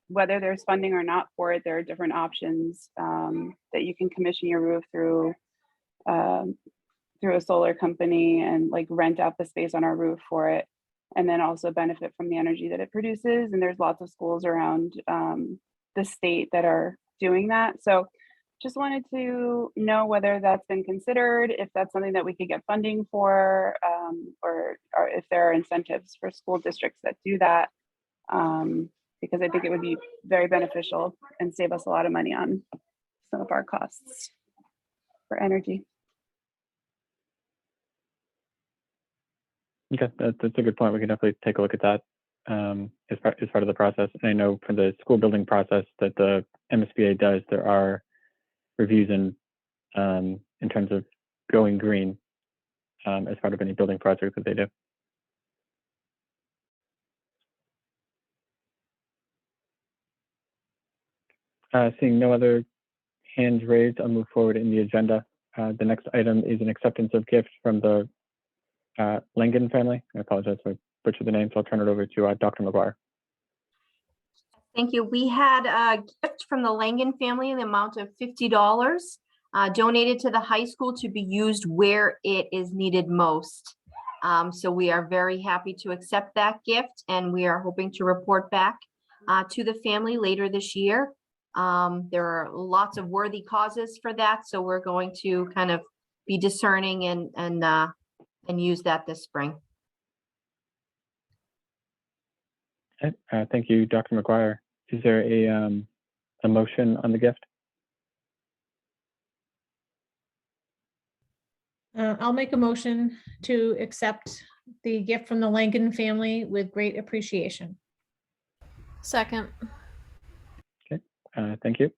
whether there's funding or not for it, there are different options that you can commission your roof through a solar company and like rent out the space on our roof for it, and then also benefit from the energy that it produces. And there's lots of schools around the state that are doing that. So just wanted to know whether that's been considered, if that's something that we could get funding for, or if there are incentives for school districts that do that, because I think it would be very beneficial and save us a lot of money on some of our costs for energy. Okay, that's a good point. We can definitely take a look at that as part of the process. And I know for the school building process that the MSBA does, there are reviews in terms of going green as part of any building project that they do. Seeing no other hands raised, I'll move forward in the agenda. The next item is an acceptance of gifts from the Langen family. I apologize if I butchered the name, so I'll turn it over to Dr. McGuire. Thank you. We had a gift from the Langen family in the amount of $50 donated to the high school to be used where it is needed most. So we are very happy to accept that gift, and we are hoping to report back to the family later this year. There are lots of worthy causes for that, so we're going to kind of be discerning and use that this spring. Okay, thank you, Dr. McGuire. Is there a motion on the gift? I'll make a motion to accept the gift from the Langen family with great appreciation. Second. Okay, thank you.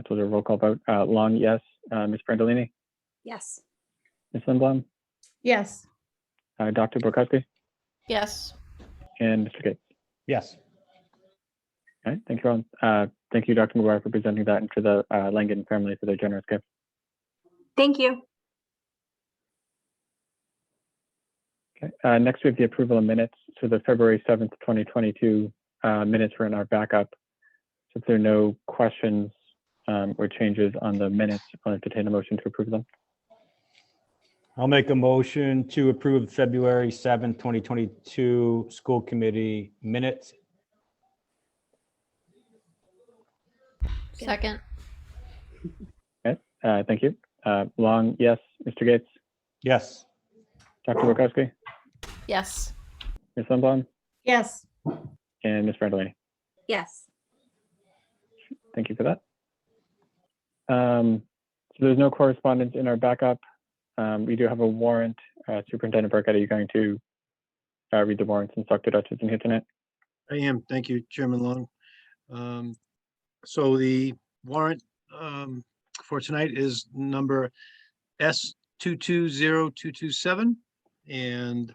So the roll call vote. Long, yes. Ms. Brandolini? Yes. Ms. Lindblom? Yes. Dr. Burkowski? Yes. And Mr. Gates? Yes. All right, thank you all. Thank you, Dr. McGuire, for presenting that and for the Langen family for their generous gift. Thank you. Okay, next we have the approval of minutes. So the February 7th, 2022 minutes were in our backup. So if there are no questions or changes on the minutes, I'll entertain a motion to approve them. I'll make a motion to approve February 7th, 2022 school committee minutes. Second. Okay, thank you. Long, yes. Mr. Gates? Yes. Dr. Burkowski? Yes. Ms. Lindblom? Yes. And Ms. Brandolini? Yes. Thank you for that. So there's no correspondence in our backup. We do have a warrant. Superintendent Burkett, are you going to read the warrant since Dr. Dutch isn't here tonight? I am. Thank you, Chairman Long. So the warrant for tonight is number S220227, and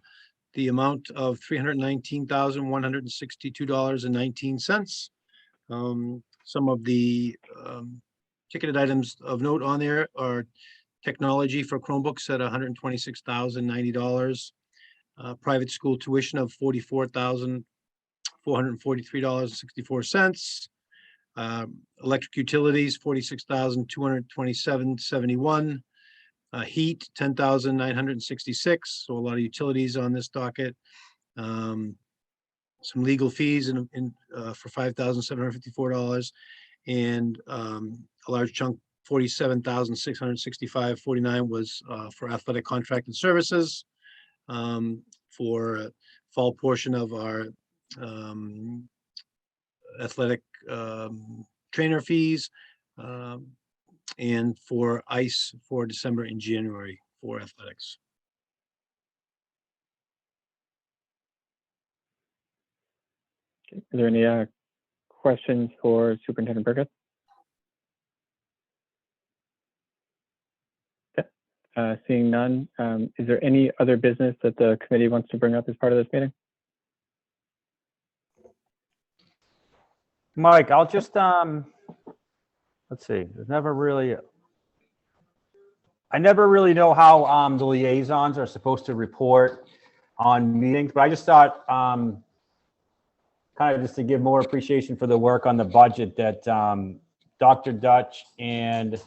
the amount of $319,162.19. Some of the ticketed items of note on there are technology for Chromebooks at $126,090, private school tuition of $44,443.64, electric utilities $46,227.71, heat $10,966. So a lot of utilities on this docket. Some legal fees for $5,754, and a large chunk, $47,665.49 was for athletic contracted services, for fall portion of our athletic trainer fees, and for ICE for December and January for athletics. Okay. Are there any questions for Superintendent Burkett? Seeing none, is there any other business that the committee wants to bring up as part of this meeting? Mike, I'll just, let's see, I never really know how the liaisons are supposed to report on meetings, but I just thought, kind of just to give more appreciation for the work on the budget that Dr. Dutch and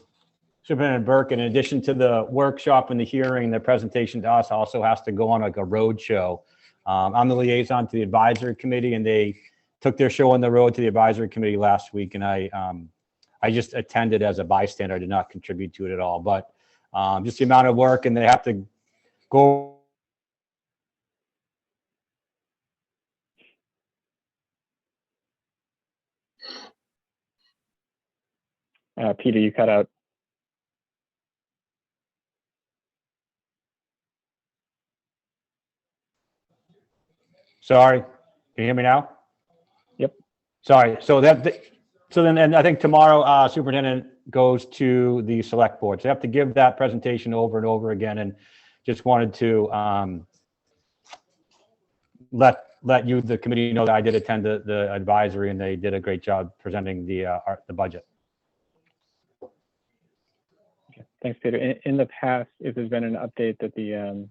Superintendent Burke, in addition to the workshop and the hearing, the presentation to us also has to go on like a road show. I'm the liaison to the advisory committee, and they took their show on the road to the advisory committee last week, and I just attended as a bystander. I did not contribute to it at all, but just the amount of work, and they have to go. Peter, you cut out. Sorry, can you hear me now? Yep. Sorry. So then, and I think tomorrow, superintendent goes to the select board. So they have to give that presentation over and over again, and just wanted to let you, the committee, know that I did attend the advisory, and they did a great job presenting the budget. Okay. Thanks, Peter. In the past, if there's been an update that the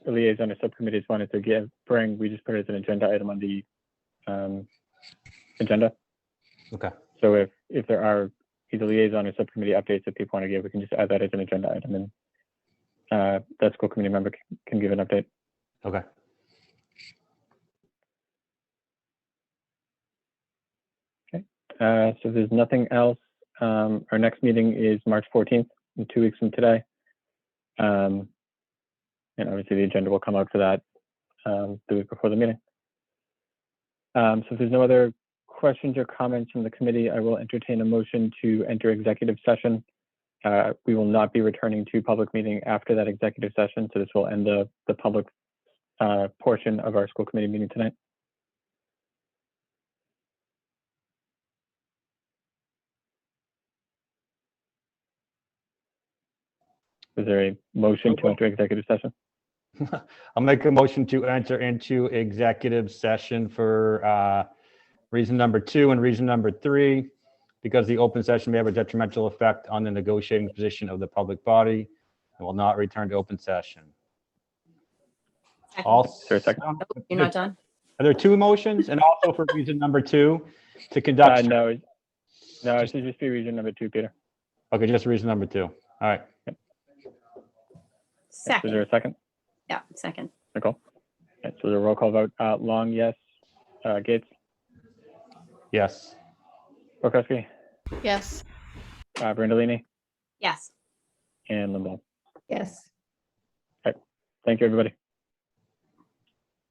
liaison or subcommittees wanted to bring, we just put it as an agenda item on the agenda. Okay. So if there are either liaison or subcommittee updates that people want to give, we can just add that as an agenda item, and that school committee member can give an update. Okay. Okay. So there's nothing else. Our next meeting is March 14th, in 2 weeks from today. And obviously the agenda will come out for that the week before the meeting. So if there's no other questions or comments from the committee, I will entertain a motion to enter executive session. We will not be returning to public meeting after that executive session, so this will end the public portion of our school committee meeting tonight. Is there a motion to enter executive session? I'll make a motion to enter into executive session for reason number 2 and reason number 3, because the open session may have a detrimental effect on the negotiating position of the public body and will not return to open session. Is there a second? You're not done? Are there 2 motions? And also for reason number 2, to conduct. No, it should just be reason number 2, Peter. Okay, just reason number 2. All right. Second. Is there a second? Yeah, second. Nicole? Okay, so the roll call vote, Long, yes. Gates? Yes. Borkowski? Yes. Brandolini? Yes. And Limbaugh. Yes. Okay. Thank you, everybody.